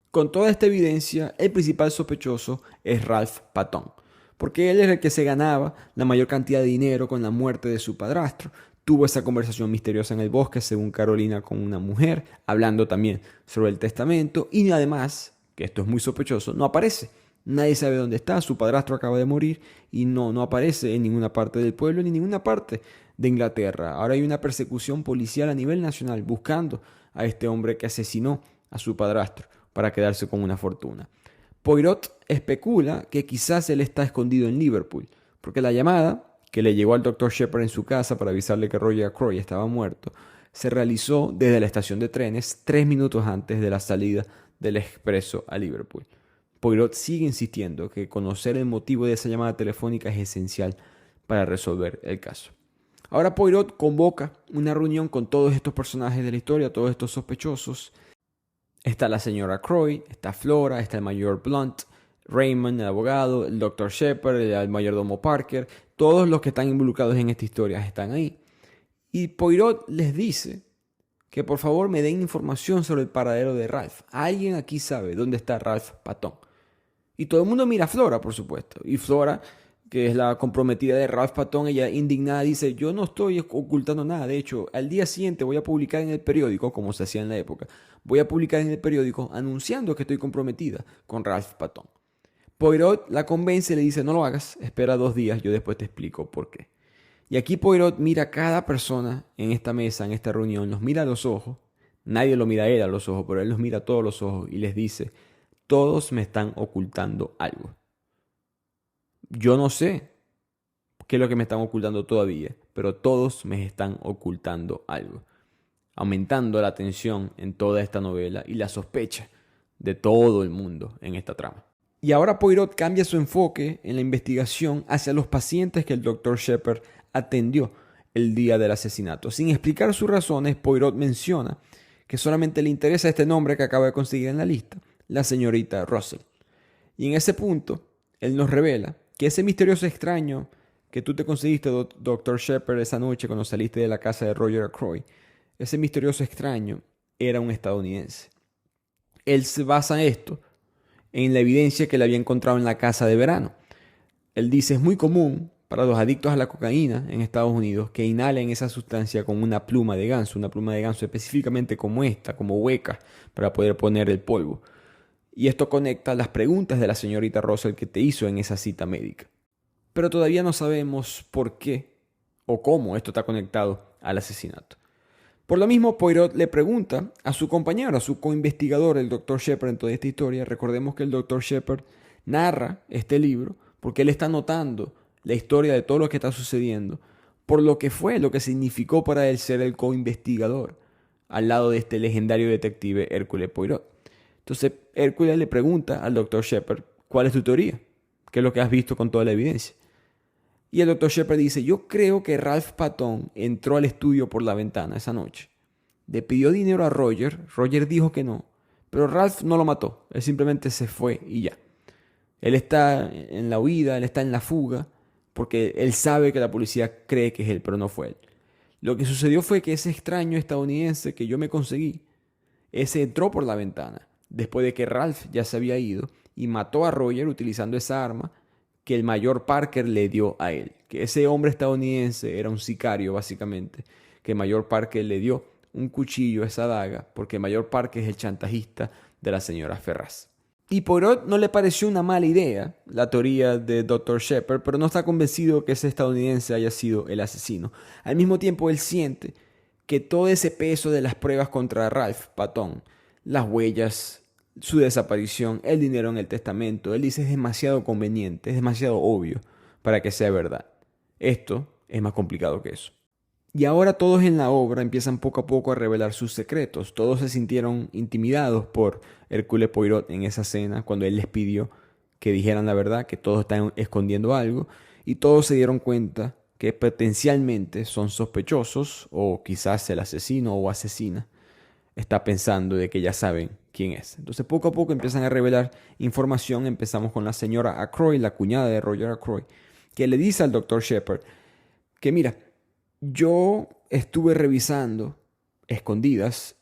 Con toda esta evidencia, el principal sospechoso es Ralph Patton, porque él es el que se ganaba la mayor cantidad de dinero con la muerte de su padrastro. Tuvo esa conversación misteriosa en el bosque, según Carolina, con una mujer, hablando también sobre el testamento, y además, que esto es muy sospechoso, no aparece. Nadie sabe dónde está, su padrastro acaba de morir y no aparece en ninguna parte del pueblo ni en ninguna parte de Inglaterra. Ahora hay una persecución policial a nivel nacional buscando a este hombre que asesinó a su padrastro para quedarse con una fortuna. Poirot especula que quizás él está escondido en Liverpool, porque la llamada que le llegó al Dr. Shepherd en su casa para avisarle que Roger Ackroyd estaba muerto, se realizó desde la estación de trenes 3 minutos antes de la salida del expreso a Liverpool. Poirot sigue insistiendo que conocer el motivo de esa llamada telefónica es esencial para resolver el caso. Ahora Poirot convoca una reunión con todos estos personajes de la historia, todos estos sospechosos. Está la señora Ackroyd, está Flora, está el mayor Blunt, Raymond, el abogado, el Dr. Shepherd, el mayordomo Parker. Todos los que están involucrados en esta historia están ahí. Y Poirot les dice que por favor me den información sobre el paradero de Ralph. ¿Alguien aquí sabe dónde está Ralph Patton? Y todo el mundo mira a Flora, por supuesto. Y Flora, que es la comprometida de Ralph Patton, ella indignada dice: yo no estoy ocultando nada. De hecho, al día siguiente voy a publicar en el periódico, como se hacía en la época, voy a publicar en el periódico anunciando que estoy comprometida con Ralph Patton. Poirot la convence y le dice: no lo hagas, espera 2 días, yo después te explico por qué. Y aquí Poirot mira a cada persona en esta mesa, en esta reunión, los mira a los ojos. Nadie lo mira a él a los ojos, pero él los mira a todos los ojos y les dice: todos me están ocultando algo. Yo no sé qué es lo que me están ocultando todavía, pero todos me están ocultando algo, aumentando la tensión en toda esta novela y la sospecha de todo el mundo en esta trama. Y ahora Poirot cambia su enfoque en la investigación hacia los pacientes que el Dr. Shepherd atendió el día del asesinato. Sin explicar sus razones, Poirot menciona que solamente le interesa este nombre que acaba de conseguir en la lista, la señorita Russell. Y en ese punto, él nos revela que ese misterioso extraño que tú te conseguiste, Dr. Shepherd, esa noche cuando saliste de la casa de Roger Ackroyd, ese misterioso extraño era un estadounidense. Él se basa en esto en la evidencia que le había encontrado en la casa de verano. Él dice: es muy común para los adictos a la cocaína en Estados Unidos que inhalen esa sustancia con una pluma de ganso específicamente como esta, como hueca, para poder poner el polvo. Y esto conecta las preguntas de la señorita Russell que te hizo en esa cita médica. Pero todavía no sabemos por qué o cómo esto está conectado al asesinato. Por lo mismo, Poirot le pregunta a su compañero, a su coinvestigador, el Dr. Shepherd, en toda esta historia. Recordemos que el Dr. Shepherd narra este libro porque él está notando la historia de todo lo que está sucediendo, por lo que fue, lo que significó para él ser el coinvestigador al lado de este legendario detective Hercule Poirot. Entonces, Hercule le pregunta al Dr. Shepherd: ¿cuál es tu teoría? ¿Qué es lo que has visto con toda la evidencia? Y el Dr. Shepherd dice: yo creo que Ralph Patton entró al estudio por la ventana esa noche. Le pidió dinero a Roger. Roger dijo que no. Pero Ralph no lo mató. Él simplemente se fue y ya. Él está en la huida, él está en la fuga, porque él sabe que la policía cree que es él, pero no fue él. Lo que sucedió fue que ese extraño estadounidense que yo me conseguí, ese entró por la ventana, después de que Ralph ya se había ido, y mató a Roger utilizando esa arma que el mayor Parker le dio a él. Que ese hombre estadounidense era un sicario, básicamente, que Mayor Parker le dio un cuchillo, esa daga, porque Mayor Parker es el chantajista de la señora Ferraz. Y Poirot no le pareció una mala idea la teoría de Dr. Shepard, pero no está convencido que ese estadounidense haya sido el asesino. Al mismo tiempo, él siente que todo ese peso de las pruebas contra Ralph Patton, las huellas, su desaparición, el dinero en el testamento, él dice es demasiado conveniente, es demasiado obvio para que sea verdad. Esto es más complicado que eso. Y ahora todos en la obra empiezan poco a poco a revelar sus secretos. Todos se sintieron intimidados por Hercule Poirot en esa escena cuando él les pidió que dijeran la verdad, que todos están escondiendo algo, y todos se dieron cuenta que potencialmente son sospechosos, o quizás el asesino o asesina está pensando de que ya saben quién es. Entonces poco a poco empiezan a revelar información. Empezamos con la señora Ackroyd, la cuñada de Roger Ackroyd, que le dice al Dr. Shepard que mira, yo estuve revisando escondidas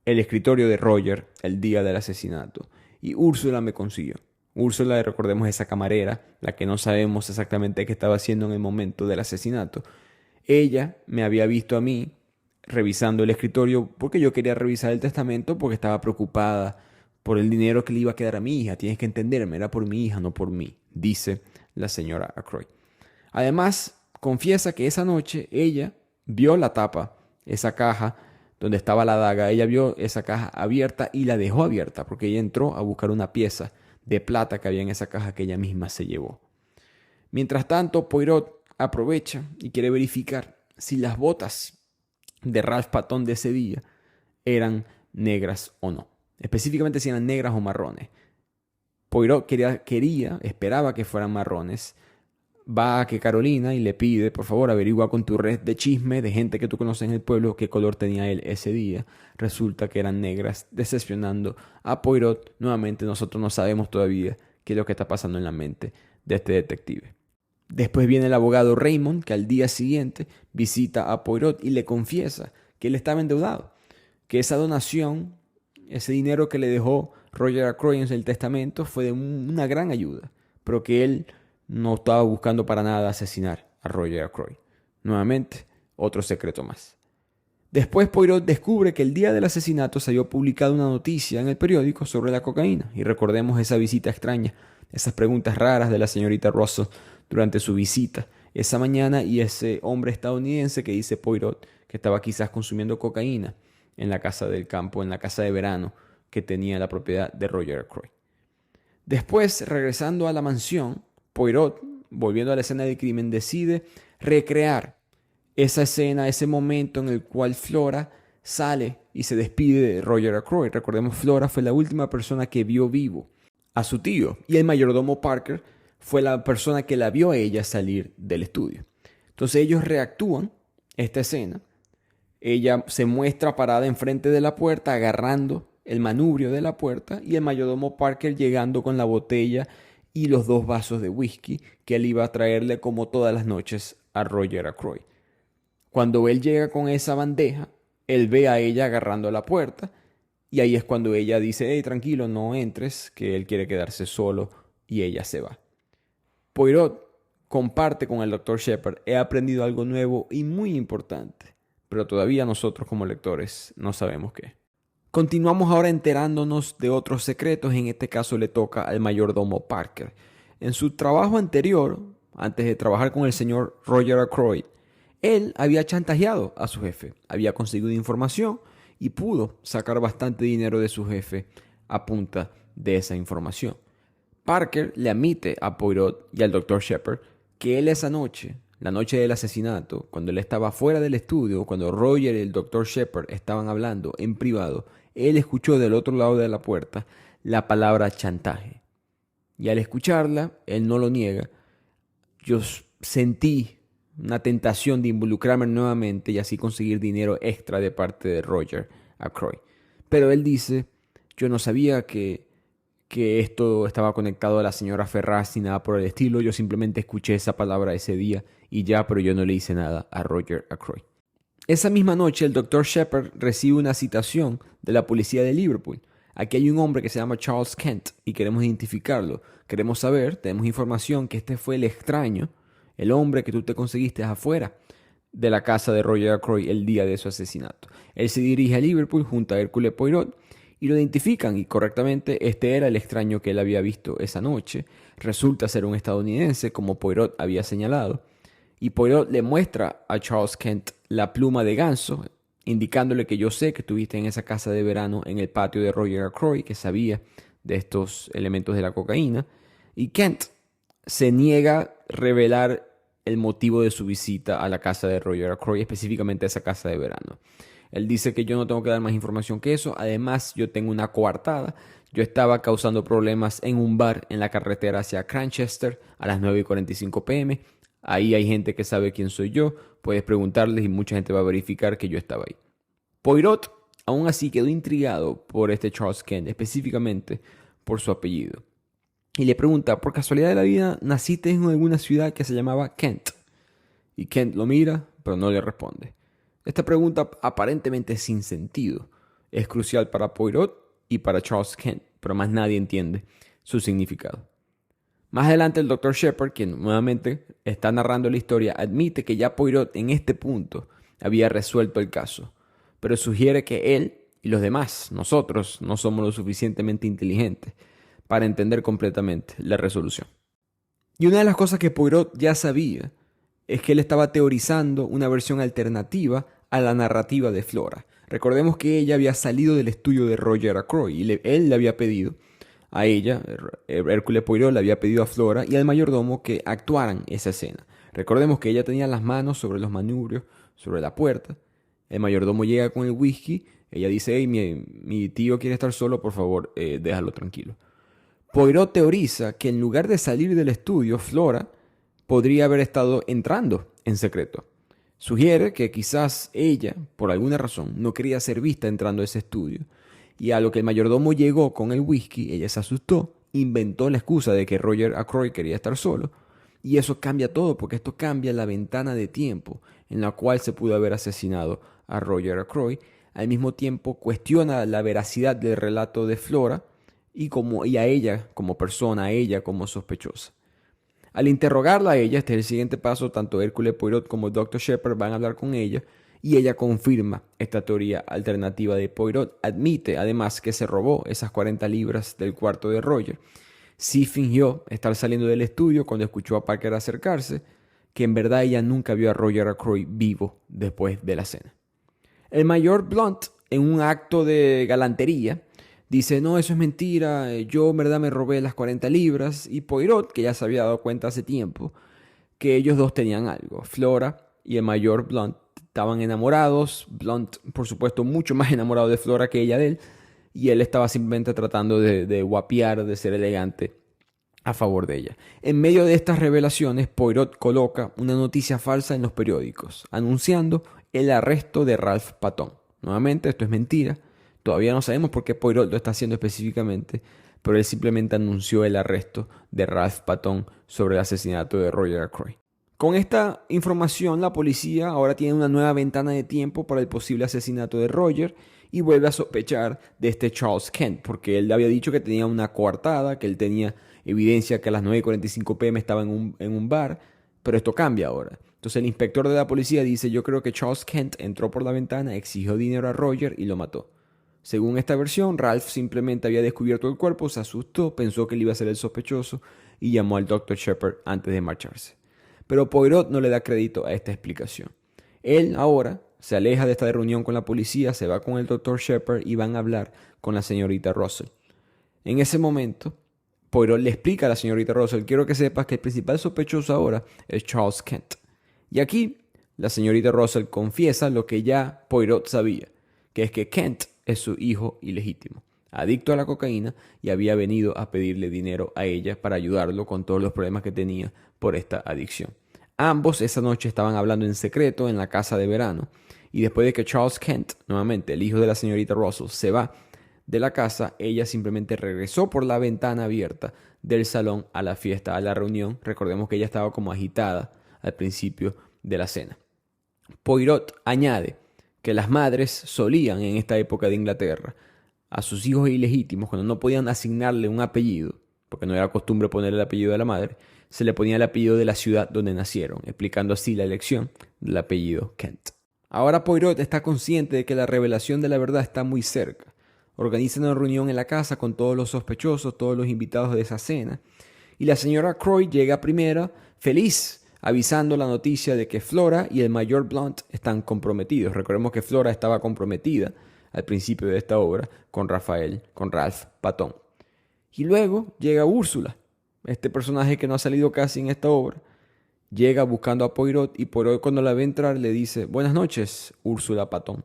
el escritorio de Roger el día del asesinato y Úrsula me consiguió. Úrsula, recordemos, esa camarera, la que no sabemos exactamente qué estaba haciendo en el momento del asesinato. Ella me había visto a mí revisando el escritorio porque yo quería revisar el testamento porque estaba preocupada por el dinero que le iba a quedar a mi hija. Tienes que entenderme, era por mi hija, no por mí, dice la señora Ackroyd. Además, confiesa que esa noche ella vio la tapa, esa caja donde estaba la daga. Ella vio esa caja abierta y la dejó abierta porque ella entró a buscar una pieza de plata que había en esa caja que ella misma se llevó. Mientras tanto, Poirot aprovecha y quiere verificar si las botas de Ralph Patton de ese día eran negras o no. Específicamente si eran negras o marrones. Poirot esperaba que fueran marrones. Va a que Carolina y le pide, por favor, averigua con tu red de chisme de gente que tú conoces en el pueblo qué color tenía él ese día. Resulta que eran negras, decepcionando a Poirot. Nuevamente nosotros no sabemos todavía qué es lo que está pasando en la mente de este detective. Después viene el abogado Raymond, que al día siguiente visita a Poirot y le confiesa que él estaba endeudado, que esa donación, ese dinero que le dejó Roger Ackroyd en el testamento fue de una gran ayuda, pero que él no estaba buscando para nada asesinar a Roger Ackroyd. Nuevamente, otro secreto más. Después Poirot descubre que el día del asesinato se había publicado una noticia en el periódico sobre la cocaína. Y recordemos esa visita extraña, esas preguntas raras de la señorita Russell durante su visita esa mañana y ese hombre estadounidense que dice Poirot que estaba quizás consumiendo cocaína en la casa del campo, en la casa de verano que tenía la propiedad de Roger Ackroyd. Después, regresando a la mansión, Poirot, volviendo a la escena del crimen, decide recrear esa escena, ese momento en el cual Flora sale y se despide de Roger Ackroyd. Recordemos, Flora fue la última persona que vio vivo a su tío y el mayordomo Parker fue la persona que la vio a ella salir del estudio. Entonces ellos reactúan esta escena. Ella se muestra parada enfrente de la puerta agarrando el manubrio de la puerta y el mayordomo Parker llegando con la botella y los 2 vasos de whisky que él iba a traerle como todas las noches a Roger Ackroyd. Cuando él llega con esa bandeja, él ve a ella agarrando la puerta y ahí es cuando ella dice, hey, tranquilo, no entres, que él quiere quedarse solo y ella se va. Poirot comparte con el Dr. Shepard, he aprendido algo nuevo y muy importante, pero todavía nosotros como lectores no sabemos qué. Continuamos ahora enterándonos de otros secretos, en este caso le toca al mayordomo Parker. En su trabajo anterior, antes de trabajar con el señor Roger Ackroyd, él había chantajeado a su jefe, había conseguido información y pudo sacar bastante dinero de su jefe a punta de esa información. Parker le admite a Poirot y al Dr. Shepard que él esa noche, la noche del asesinato, cuando él estaba fuera del estudio, cuando Roger y el Dr. Shepard estaban hablando en privado, él escuchó del otro lado de la puerta la palabra chantaje. Y al escucharla, él no lo niega. Yo sentí una tentación de involucrarme nuevamente y así conseguir dinero extra de parte de Roger Ackroyd. Pero él dice, yo no sabía que esto estaba conectado a la señora Ferraz ni nada por el estilo. Yo simplemente escuché esa palabra ese día y ya, pero yo no le hice nada a Roger Ackroyd. Esa misma noche el Dr. Shepard recibe una citación de la policía de Liverpool. Aquí hay un hombre que se llama Charles Kent y queremos identificarlo. Queremos saber, tenemos información que este fue el extraño, el hombre que tú te conseguiste afuera de la casa de Roger Ackroyd el día de su asesinato. Él se dirige a Liverpool junto a Hercule Poirot y lo identifican, y correctamente este era el extraño que él había visto esa noche. Resulta ser un estadounidense, como Poirot había señalado, y Poirot le muestra a Charles Kent la pluma de ganso, indicándole que yo sé que estuviste en esa casa de verano en el patio de Roger Ackroyd, que sabía de estos elementos de la cocaína, y Kent se niega a revelar el motivo de su visita a la casa de Roger Ackroyd, específicamente a esa casa de verano. Él dice que yo no tengo que dar más información que eso. Además, yo tengo una coartada. Yo estaba causando problemas en un bar en la carretera hacia Cranchester a las 9:45 p.m. Ahí hay gente que sabe quién soy yo. Puedes preguntarles y mucha gente va a verificar que yo estaba ahí. Poirot, aún así, quedó intrigado por este Charles Kent, específicamente por su apellido. Y le pregunta, ¿por casualidad de la vida naciste en alguna ciudad que se llamaba Kent? Y Kent lo mira, pero no le responde. Esta pregunta aparentemente sin sentido es crucial para Poirot y para Charles Kent, pero más nadie entiende su significado. Más adelante el Dr. Shepard, quien nuevamente está narrando la historia, admite que ya Poirot en este punto había resuelto el caso, pero sugiere que él y los demás, nosotros, no somos lo suficientemente inteligentes para entender completamente la resolución. Y una de las cosas que Poirot ya sabía es que él estaba teorizando una versión alternativa a la narrativa de Flora. Recordemos que ella había salido del estudio de Roger Ackroyd y él le había pedido a ella, Hercule Poirot le había pedido a Flora y al mayordomo que actuaran esa escena. Recordemos que ella tenía las manos sobre los manubrios, sobre la puerta. El mayordomo llega con el whisky. Ella dice, hey, mi tío quiere estar solo, por favor, déjalo tranquilo. Poirot teoriza que en lugar de salir del estudio, Flora podría haber estado entrando en secreto. Sugiere que quizás ella, por alguna razón, no quería ser vista entrando a ese estudio. Y a lo que el mayordomo llegó con el whisky, ella se asustó, inventó la excusa de que Roger Ackroyd quería estar solo. Y eso cambia todo, porque esto cambia la ventana de tiempo en la cual se pudo haber asesinado a Roger Ackroyd. Al mismo tiempo cuestiona la veracidad del relato de Flora y a ella como persona, a ella como sospechosa. Al interrogarla a ella, este es el siguiente paso, tanto Hercule Poirot como el Dr. Shepard van a hablar con ella y ella confirma esta teoría alternativa de Poirot. Admite además que se robó esas 40 libras del cuarto de Roger. Sí fingió estar saliendo del estudio cuando escuchó a Parker acercarse, que en verdad ella nunca vio a Roger Ackroyd vivo después de la cena. El mayor Blunt, en un acto de galantería, dice, no, eso es mentira, yo en verdad me robé las 40 libras. Y Poirot, que ya se había dado cuenta hace tiempo, que ellos dos tenían algo. Flora y el mayor Blunt estaban enamorados. Blunt, por supuesto, mucho más enamorado de Flora que ella de él. Y él estaba simplemente tratando de guapear, de ser elegante a favor de ella. En medio de estas revelaciones, Poirot coloca una noticia falsa en los periódicos, anunciando el arresto de Ralph Patton. Nuevamente, esto es mentira. Todavía no sabemos por qué Poirot lo está haciendo específicamente, pero él simplemente anunció el arresto de Ralph Patton sobre el asesinato de Roger Ackroyd. Con esta información, la policía ahora tiene una nueva ventana de tiempo para el posible asesinato de Roger y vuelve a sospechar de este Charles Kent, porque él había dicho que tenía una coartada, que él tenía evidencia que a las 9:45 p.m. estaba en un bar, pero esto cambia ahora. Entonces el inspector de la policía dice, yo creo que Charles Kent entró por la ventana, exigió dinero a Roger y lo mató. Según esta versión, Ralph simplemente había descubierto el cuerpo, se asustó, pensó que él iba a ser el sospechoso y llamó al Dr. Shepard antes de marcharse. Pero Poirot no le da crédito a esta explicación. Él ahora se aleja de esta reunión con la policía, se va con el Dr. Shepard y van a hablar con la señorita Russell. En ese momento, Poirot le explica a la señorita Russell, quiero que sepas que el principal sospechoso ahora es Charles Kent. Y aquí, la señorita Russell confiesa lo que ya Poirot sabía, que es que Kent es su hijo ilegítimo, adicto a la cocaína y había venido a pedirle dinero a ella para ayudarlo con todos los problemas que tenía por esta adicción. Ambos esa noche estaban hablando en secreto en la casa de verano y después de que Charles Kent, nuevamente el hijo de la señorita Russell, se va de la casa, ella simplemente regresó por la ventana abierta del salón a la fiesta, a la reunión. Recordemos que ella estaba como agitada al principio de la cena. Poirot añade que las madres solían en esta época de Inglaterra a sus hijos ilegítimos, cuando no podían asignarle un apellido, porque no era costumbre ponerle el apellido de la madre, se le ponía el apellido de la ciudad donde nacieron, explicando así la elección del apellido Kent. Ahora Poirot está consciente de que la revelación de la verdad está muy cerca. Organiza una reunión en la casa con todos los sospechosos, todos los invitados de esa cena, y la señora Croy llega primero, feliz, avisando la noticia de que Flora y el mayor Blunt están comprometidos. Recordemos que Flora estaba comprometida al principio de esta obra con Ralph Patton. Y luego llega Úrsula, este personaje que no ha salido casi en esta obra. Llega buscando a Poirot y Poirot, cuando la ve entrar, le dice: buenas noches, Úrsula Patton,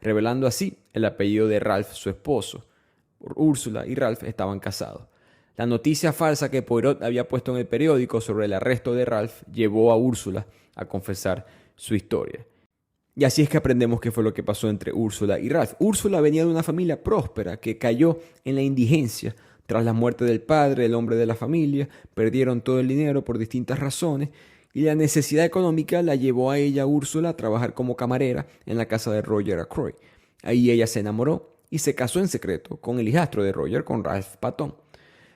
revelando así el apellido de Ralph, su esposo. Úrsula y Ralph estaban casados. La noticia falsa que Poirot había puesto en el periódico sobre el arresto de Ralph llevó a Úrsula a confesar su historia. Y así es que aprendemos qué fue lo que pasó entre Úrsula y Ralph. Úrsula venía de una familia próspera que cayó en la indigencia tras la muerte del padre, el hombre de la familia. Perdieron todo el dinero por distintas razones y la necesidad económica la llevó a ella, Úrsula, a trabajar como camarera en la casa de Roger Ackroyd. Ahí ella se enamoró y se casó en secreto con el hijastro de Roger, con Ralph Patton.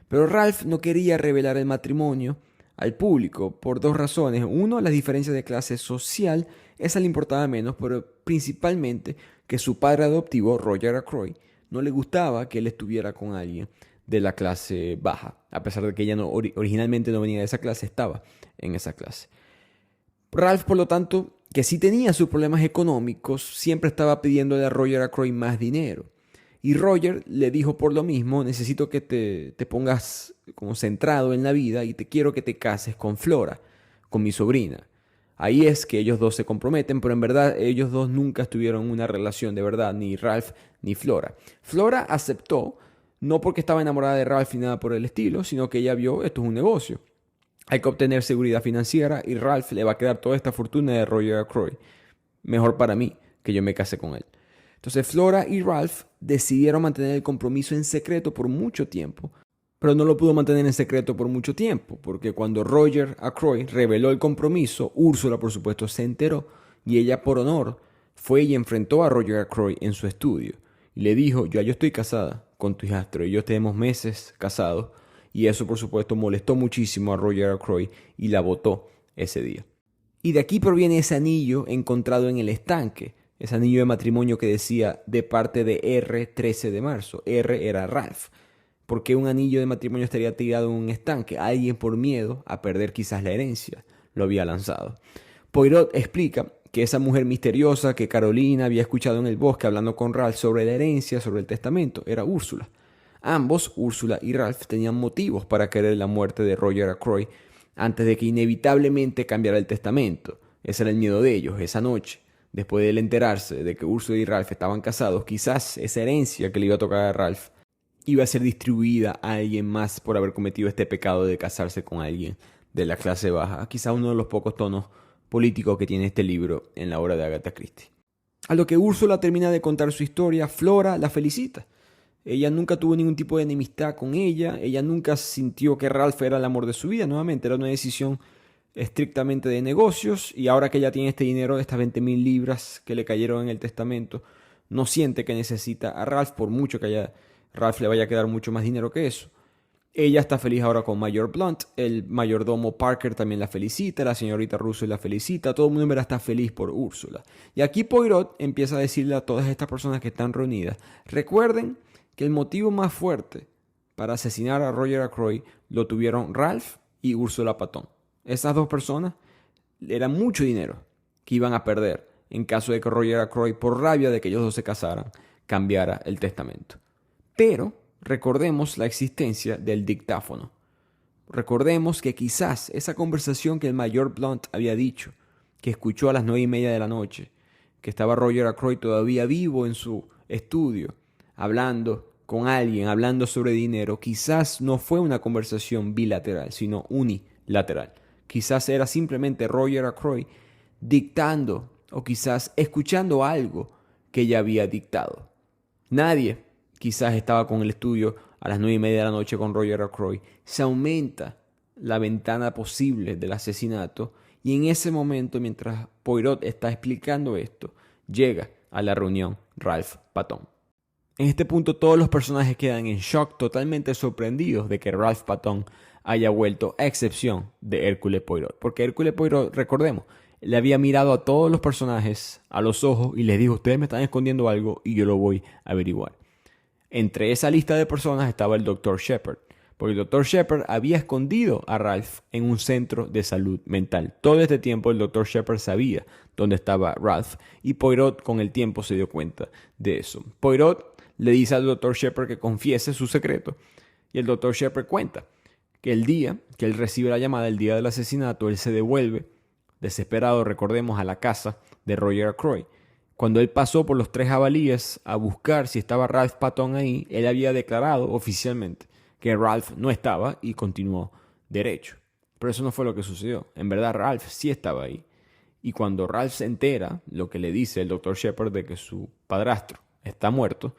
Pero Ralph no quería revelar el matrimonio al público por dos razones. Uno, las diferencias de clase social, esa le importaba menos, pero principalmente que su padre adoptivo, Roger Ackroyd, no le gustaba que él estuviera con alguien de la clase baja. A pesar de que ella originalmente no venía de esa clase, estaba en esa clase. Ralph, por lo tanto, que sí tenía sus problemas económicos, siempre estaba pidiéndole a Roger Ackroyd más dinero. Y Roger le dijo por lo mismo: necesito que te pongas como centrado en la vida y te quiero que te cases con Flora, con mi sobrina. Ahí es que ellos dos se comprometen, pero en verdad ellos dos nunca estuvieron en una relación de verdad, ni Ralph ni Flora. Flora aceptó, no porque estaba enamorada de Ralph ni nada por el estilo, sino que ella vio: esto es un negocio. Hay que obtener seguridad financiera y Ralph le va a quedar toda esta fortuna de Roger Ackroyd. Mejor para mí que yo me case con él. Entonces Flora y Ralph decidieron mantener el compromiso en secreto por mucho tiempo, pero no lo pudo mantener en secreto por mucho tiempo, porque cuando Roger Ackroyd reveló el compromiso, Úrsula por supuesto se enteró y ella por honor fue y enfrentó a Roger Ackroyd en su estudio y le dijo: yo estoy casada con tu hijastro y yo tenemos meses casados, y eso por supuesto molestó muchísimo a Roger Ackroyd y la botó ese día. Y de aquí proviene ese anillo encontrado en el estanque. Ese anillo de matrimonio que decía de parte de R, 13 de marzo. R era Ralph. ¿Por qué un anillo de matrimonio estaría tirado en un estanque? Alguien, por miedo a perder quizás la herencia, lo había lanzado. Poirot explica que esa mujer misteriosa que Carolina había escuchado en el bosque hablando con Ralph sobre la herencia, sobre el testamento, era Úrsula. Ambos, Úrsula y Ralph, tenían motivos para querer la muerte de Roger Ackroyd antes de que inevitablemente cambiara el testamento. Ese era el miedo de ellos esa noche. Después de él enterarse de que Úrsula y Ralph estaban casados, quizás esa herencia que le iba a tocar a Ralph iba a ser distribuida a alguien más por haber cometido este pecado de casarse con alguien de la clase baja. Quizás uno de los pocos tonos políticos que tiene este libro en la obra de Agatha Christie. A lo que Úrsula termina de contar su historia, Flora la felicita. Ella nunca tuvo ningún tipo de enemistad con ella. Ella nunca sintió que Ralph era el amor de su vida. Nuevamente, era una decisión estrictamente de negocios, y ahora que ella tiene este dinero, estas 20,000 libras que le cayeron en el testamento, no siente que necesita a Ralph, por mucho que Ralph le vaya a quedar mucho más dinero que eso. Ella está feliz ahora con Mayor Blunt, el mayordomo Parker también la felicita, la señorita Russell la felicita, todo el mundo en verdad está feliz por Úrsula. Y aquí Poirot empieza a decirle a todas estas personas que están reunidas: recuerden que el motivo más fuerte para asesinar a Roger Ackroyd lo tuvieron Ralph y Úrsula Patton. Esas dos personas era mucho dinero que iban a perder en caso de que Roger Ackroyd, por rabia de que ellos dos se casaran, cambiara el testamento. Pero recordemos la existencia del dictáfono. Recordemos que quizás esa conversación que el mayor Blunt había dicho, que escuchó a las 9:30 de la noche, que estaba Roger Ackroyd todavía vivo en su estudio, hablando con alguien, hablando sobre dinero, quizás no fue una conversación bilateral, sino unilateral. Quizás era simplemente Roger Ackroyd dictando, o quizás escuchando algo que ella había dictado. Nadie quizás estaba con el estudio a las 9:30 de la noche con Roger Ackroyd. Se aumenta la ventana posible del asesinato, y en ese momento, mientras Poirot está explicando esto, llega a la reunión Ralph Patton. En este punto todos los personajes quedan en shock, totalmente sorprendidos de que Ralph Patton haya vuelto, a excepción de Hercule Poirot. Porque Hercule Poirot, recordemos, le había mirado a todos los personajes a los ojos y les dijo: ustedes me están escondiendo algo y yo lo voy a averiguar. Entre esa lista de personas estaba el Dr. Shepard, porque el Dr. Shepard había escondido a Ralph en un centro de salud mental. Todo este tiempo el Dr. Shepard sabía dónde estaba Ralph y Poirot con el tiempo se dio cuenta de eso. Poirot le dice al Dr. Shepard que confiese su secreto y el Dr. Shepard cuenta que el día que él recibe la llamada, el día del asesinato, él se devuelve desesperado, recordemos, a la casa de Roger Ackroyd. Cuando él pasó por los 3 jabalíes a buscar si estaba Ralph Patton ahí, él había declarado oficialmente que Ralph no estaba y continuó derecho. Pero eso no fue lo que sucedió. En verdad Ralph sí estaba ahí. Y cuando Ralph se entera lo que le dice el Dr. Shepard de que su padrastro está muerto,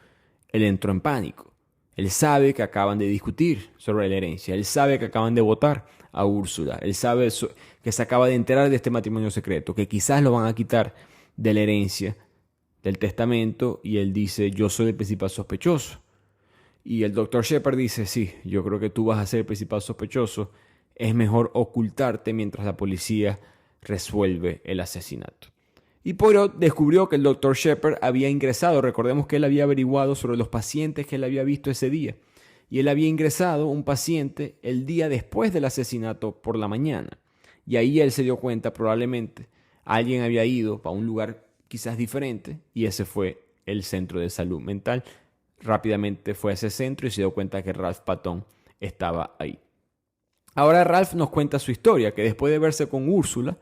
él entró en pánico. Él sabe que acaban de discutir sobre la herencia. Él sabe que acaban de votar a Úrsula. Él sabe que se acaba de enterar de este matrimonio secreto, que quizás lo van a quitar de la herencia, del testamento, y él dice: yo soy el principal sospechoso. Y el Dr. Shepard dice: sí, yo creo que tú vas a ser el principal sospechoso. Es mejor ocultarte mientras la policía resuelve el asesinato. Y Poirot descubrió que el Dr. Shepard había ingresado. Recordemos que él había averiguado sobre los pacientes que él había visto ese día. Y él había ingresado un paciente el día después del asesinato por la mañana. Y ahí él se dio cuenta, probablemente alguien había ido para un lugar quizás diferente y ese fue el centro de salud mental. Rápidamente fue a ese centro y se dio cuenta que Ralph Patton estaba ahí. Ahora Ralph nos cuenta su historia, que después de verse con Úrsula,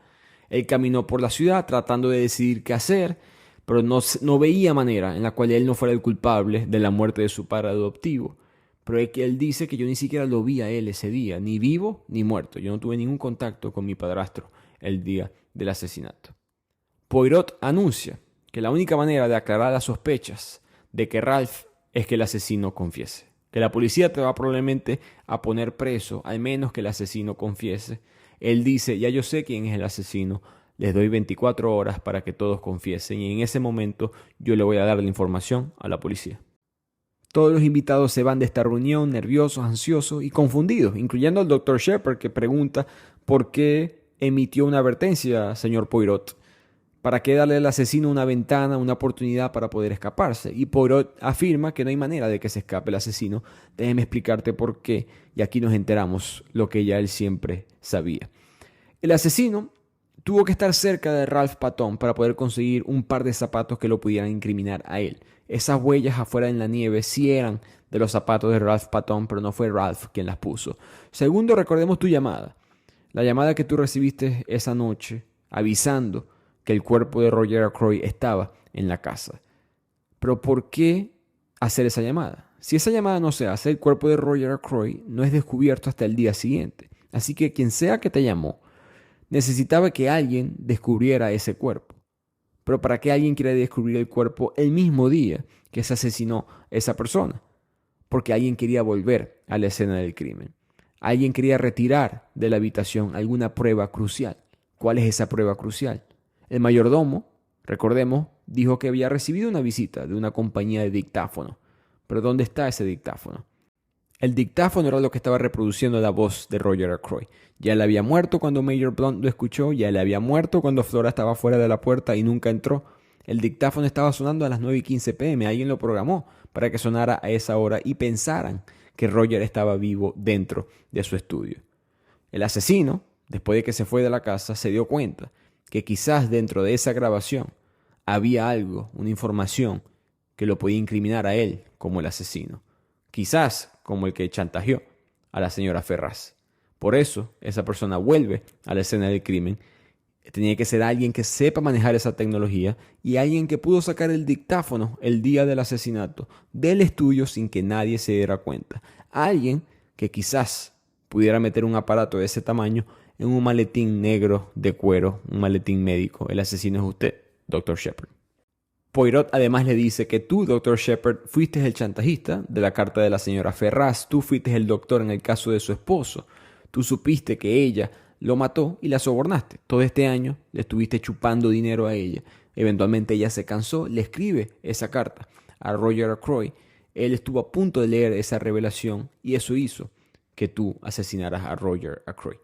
él caminó por la ciudad tratando de decidir qué hacer, pero no veía manera en la cual él no fuera el culpable de la muerte de su padre adoptivo. Pero es que él dice que yo ni siquiera lo vi a él ese día, ni vivo ni muerto. Yo no tuve ningún contacto con mi padrastro el día del asesinato. Poirot anuncia que la única manera de aclarar las sospechas de que Ralph es que el asesino confiese. Que la policía te va probablemente a poner preso, al menos que el asesino confiese. Él dice: ya yo sé quién es el asesino, les doy 24 horas para que todos confiesen y en ese momento yo le voy a dar la información a la policía. Todos los invitados se van de esta reunión nerviosos, ansiosos y confundidos, incluyendo al Dr. Shepard, que pregunta por qué emitió una advertencia, señor Poirot. ¿Para qué darle al asesino una ventana, una oportunidad para poder escaparse? Y Poirot afirma que no hay manera de que se escape el asesino. Déjeme explicarte por qué. Y aquí nos enteramos lo que ya él siempre sabía. El asesino tuvo que estar cerca de Ralph Patton para poder conseguir un par de zapatos que lo pudieran incriminar a él. Esas huellas afuera en la nieve sí eran de los zapatos de Ralph Patton, pero no fue Ralph quien las puso. Segundo, recordemos tu llamada. La llamada que tú recibiste esa noche avisando que el cuerpo de Roger Ackroyd estaba en la casa. Pero ¿por qué hacer esa llamada? Si esa llamada no se hace, el cuerpo de Roger Ackroyd no es descubierto hasta el día siguiente. Así que quien sea que te llamó, necesitaba que alguien descubriera ese cuerpo. Pero ¿para qué alguien quiere descubrir el cuerpo el mismo día que se asesinó esa persona? Porque alguien quería volver a la escena del crimen. Alguien quería retirar de la habitación alguna prueba crucial. ¿Cuál es esa prueba crucial? El mayordomo, recordemos, dijo que había recibido una visita de una compañía de dictáfono. Pero ¿dónde está ese dictáfono? El dictáfono era lo que estaba reproduciendo la voz de Roger Ackroyd. Ya él había muerto cuando Mayor Blunt lo escuchó, ya él había muerto cuando Flora estaba fuera de la puerta y nunca entró. El dictáfono estaba sonando a las 9:15 p.m. Alguien lo programó para que sonara a esa hora y pensaran que Roger estaba vivo dentro de su estudio. El asesino, después de que se fue de la casa, se dio cuenta que quizás dentro de esa grabación había algo, una información que lo podía incriminar a él como el asesino. Quizás como el que chantajeó a la señora Ferraz. Por eso, esa persona vuelve a la escena del crimen. Tenía que ser alguien que sepa manejar esa tecnología y alguien que pudo sacar el dictáfono el día del asesinato del estudio sin que nadie se diera cuenta. Alguien que quizás pudiera meter un aparato de ese tamaño en un maletín negro de cuero, un maletín médico. El asesino es usted, Dr. Shepard. Poirot además le dice que tú, Dr. Shepard, fuiste el chantajista de la carta de la señora Ferraz. Tú fuiste el doctor en el caso de su esposo. Tú supiste que ella lo mató y la sobornaste. Todo este año le estuviste chupando dinero a ella. Eventualmente ella se cansó, le escribe esa carta a Roger Ackroyd él estuvo a punto de leer esa revelación y eso hizo que tú asesinaras a Roger Ackroyd.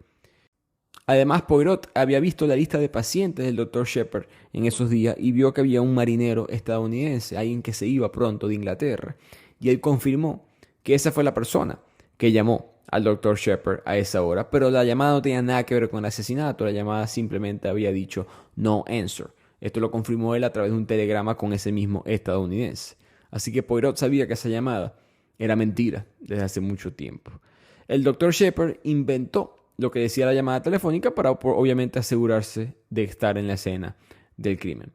Además, Poirot había visto la lista de pacientes del Dr. Shepard en esos días y vio que había un marinero estadounidense, alguien que se iba pronto de Inglaterra, y él confirmó que esa fue la persona que llamó al Dr. Shepard a esa hora, pero la llamada no tenía nada que ver con el asesinato, la llamada simplemente había dicho no answer. Esto lo confirmó él a través de un telegrama con ese mismo estadounidense. Así que Poirot sabía que esa llamada era mentira desde hace mucho tiempo. El Dr. Shepard inventó lo que decía la llamada telefónica para obviamente asegurarse de estar en la escena del crimen.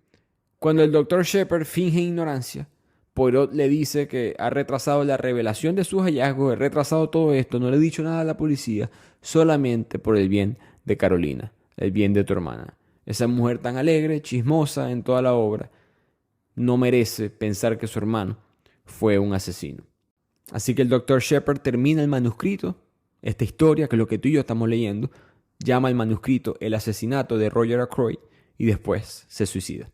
Cuando el Dr. Shepard finge ignorancia, Poirot le dice que ha retrasado la revelación de sus hallazgos, he retrasado todo esto, no le he dicho nada a la policía, solamente por el bien de Carolina, el bien de tu hermana. Esa mujer tan alegre, chismosa en toda la obra, no merece pensar que su hermano fue un asesino. Así que el Dr. Shepard termina el manuscrito, esta historia, que es lo que tú y yo estamos leyendo, llama al manuscrito El asesinato de Roger Ackroyd y después se suicida.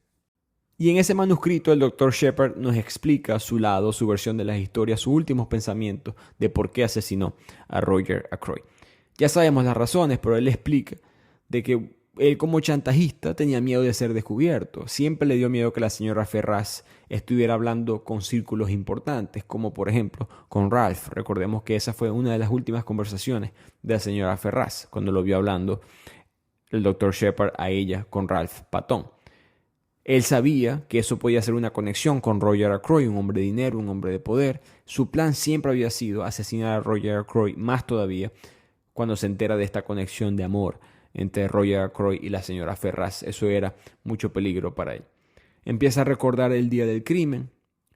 Y en ese manuscrito el Dr. Shepard nos explica su lado, su versión de las historias, sus últimos pensamientos de por qué asesinó a Roger Ackroyd. Ya sabemos las razones, pero él explica de que él como chantajista tenía miedo de ser descubierto. Siempre le dio miedo que la señora Ferraz estuviera hablando con círculos importantes, como por ejemplo con Ralph. Recordemos que esa fue una de las últimas conversaciones de la señora Ferraz, cuando lo vio hablando el Dr. Shepard a ella con Ralph Patton. Él sabía que eso podía ser una conexión con Roger Ackroyd, un hombre de dinero, un hombre de poder. Su plan siempre había sido asesinar a Roger Ackroyd, más todavía cuando se entera de esta conexión de amor entre Roger Ackroyd y la señora Ferraz. Eso era mucho peligro para él. Empieza a recordar el día del crimen.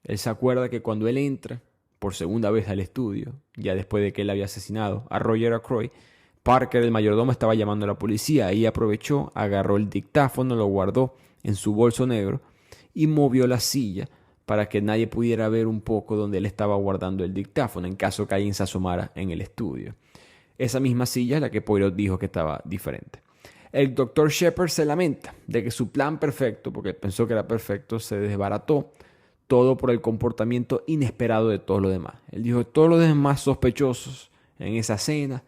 Él se acuerda que cuando él entra por segunda vez al estudio, ya después de que él había asesinado a Roger Ackroyd, Parker, el mayordomo, estaba llamando a la policía. Ahí aprovechó, agarró el dictáfono, lo guardó en su bolso negro y movió la silla para que nadie pudiera ver un poco donde él estaba guardando el dictáfono en caso que alguien se asomara en el estudio. Esa misma silla es la que Poirot dijo que estaba diferente. El Dr. Shepard se lamenta de que su plan perfecto, porque pensó que era perfecto, se desbarató, todo por el comportamiento inesperado de todos los demás. Él dijo que todos los demás sospechosos en esa cena,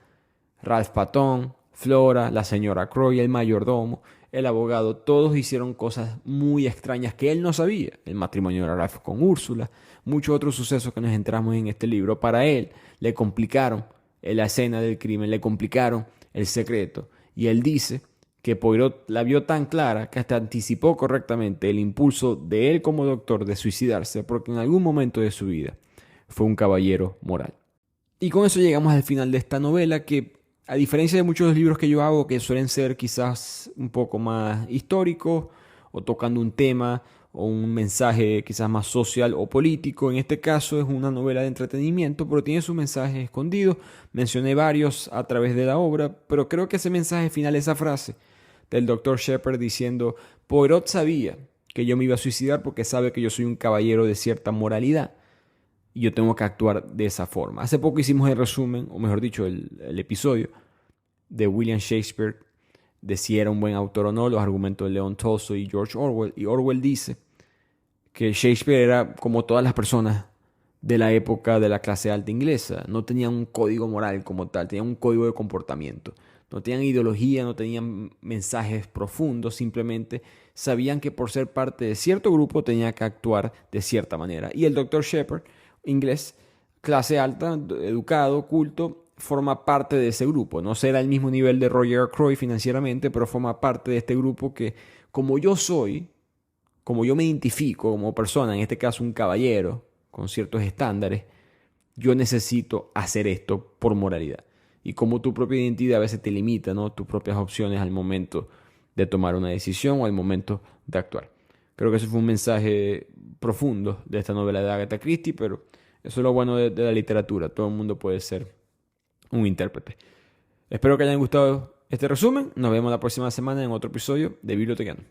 Ralph Patton, Flora, la señora Ackroyd, el mayordomo, el abogado, todos hicieron cosas muy extrañas que él no sabía. El matrimonio de Ralph con Úrsula, muchos otros sucesos que nos enteramos en este libro. Para él le complicaron la escena del crimen, le complicaron el secreto. Y él dice que Poirot la vio tan clara que hasta anticipó correctamente el impulso de él como doctor de suicidarse, porque en algún momento de su vida fue un caballero moral. Y con eso llegamos al final de esta novela que, a diferencia de muchos libros que yo hago, que suelen ser quizás un poco más históricos o tocando un tema o un mensaje quizás más social o político, en este caso es una novela de entretenimiento, pero tiene su mensaje escondido. Mencioné varios a través de la obra, pero creo que ese mensaje final, esa frase del Dr. Shepard diciendo: Poirot sabía que yo me iba a suicidar porque sabe que yo soy un caballero de cierta moralidad y yo tengo que actuar de esa forma. Hace poco hicimos el resumen, o mejor dicho, el episodio de William Shakespeare, de si era un buen autor o no, los argumentos de Leon Tolstoy y George Orwell. Y Orwell dice que Shakespeare era como todas las personas de la época de la clase alta inglesa. No tenían un código moral como tal, tenían un código de comportamiento. No tenían ideología, no tenían mensajes profundos, simplemente sabían que por ser parte de cierto grupo tenía que actuar de cierta manera. Y el Dr. Shepard, inglés, clase alta, educado, culto, forma parte de ese grupo. No será el mismo nivel de Roger Ackroyd financieramente, pero forma parte de este grupo que, como yo soy, como yo me identifico como persona, en este caso un caballero, con ciertos estándares, yo necesito hacer esto por moralidad. Y como tu propia identidad a veces te limita, ¿no?, tus propias opciones al momento de tomar una decisión o al momento de actuar. Creo que ese fue un mensaje profundo de esta novela de Agatha Christie, pero eso es lo bueno de la literatura. Todo el mundo puede ser un intérprete. Espero que hayan gustado este resumen. Nos vemos la próxima semana en otro episodio de Bibliotecanos.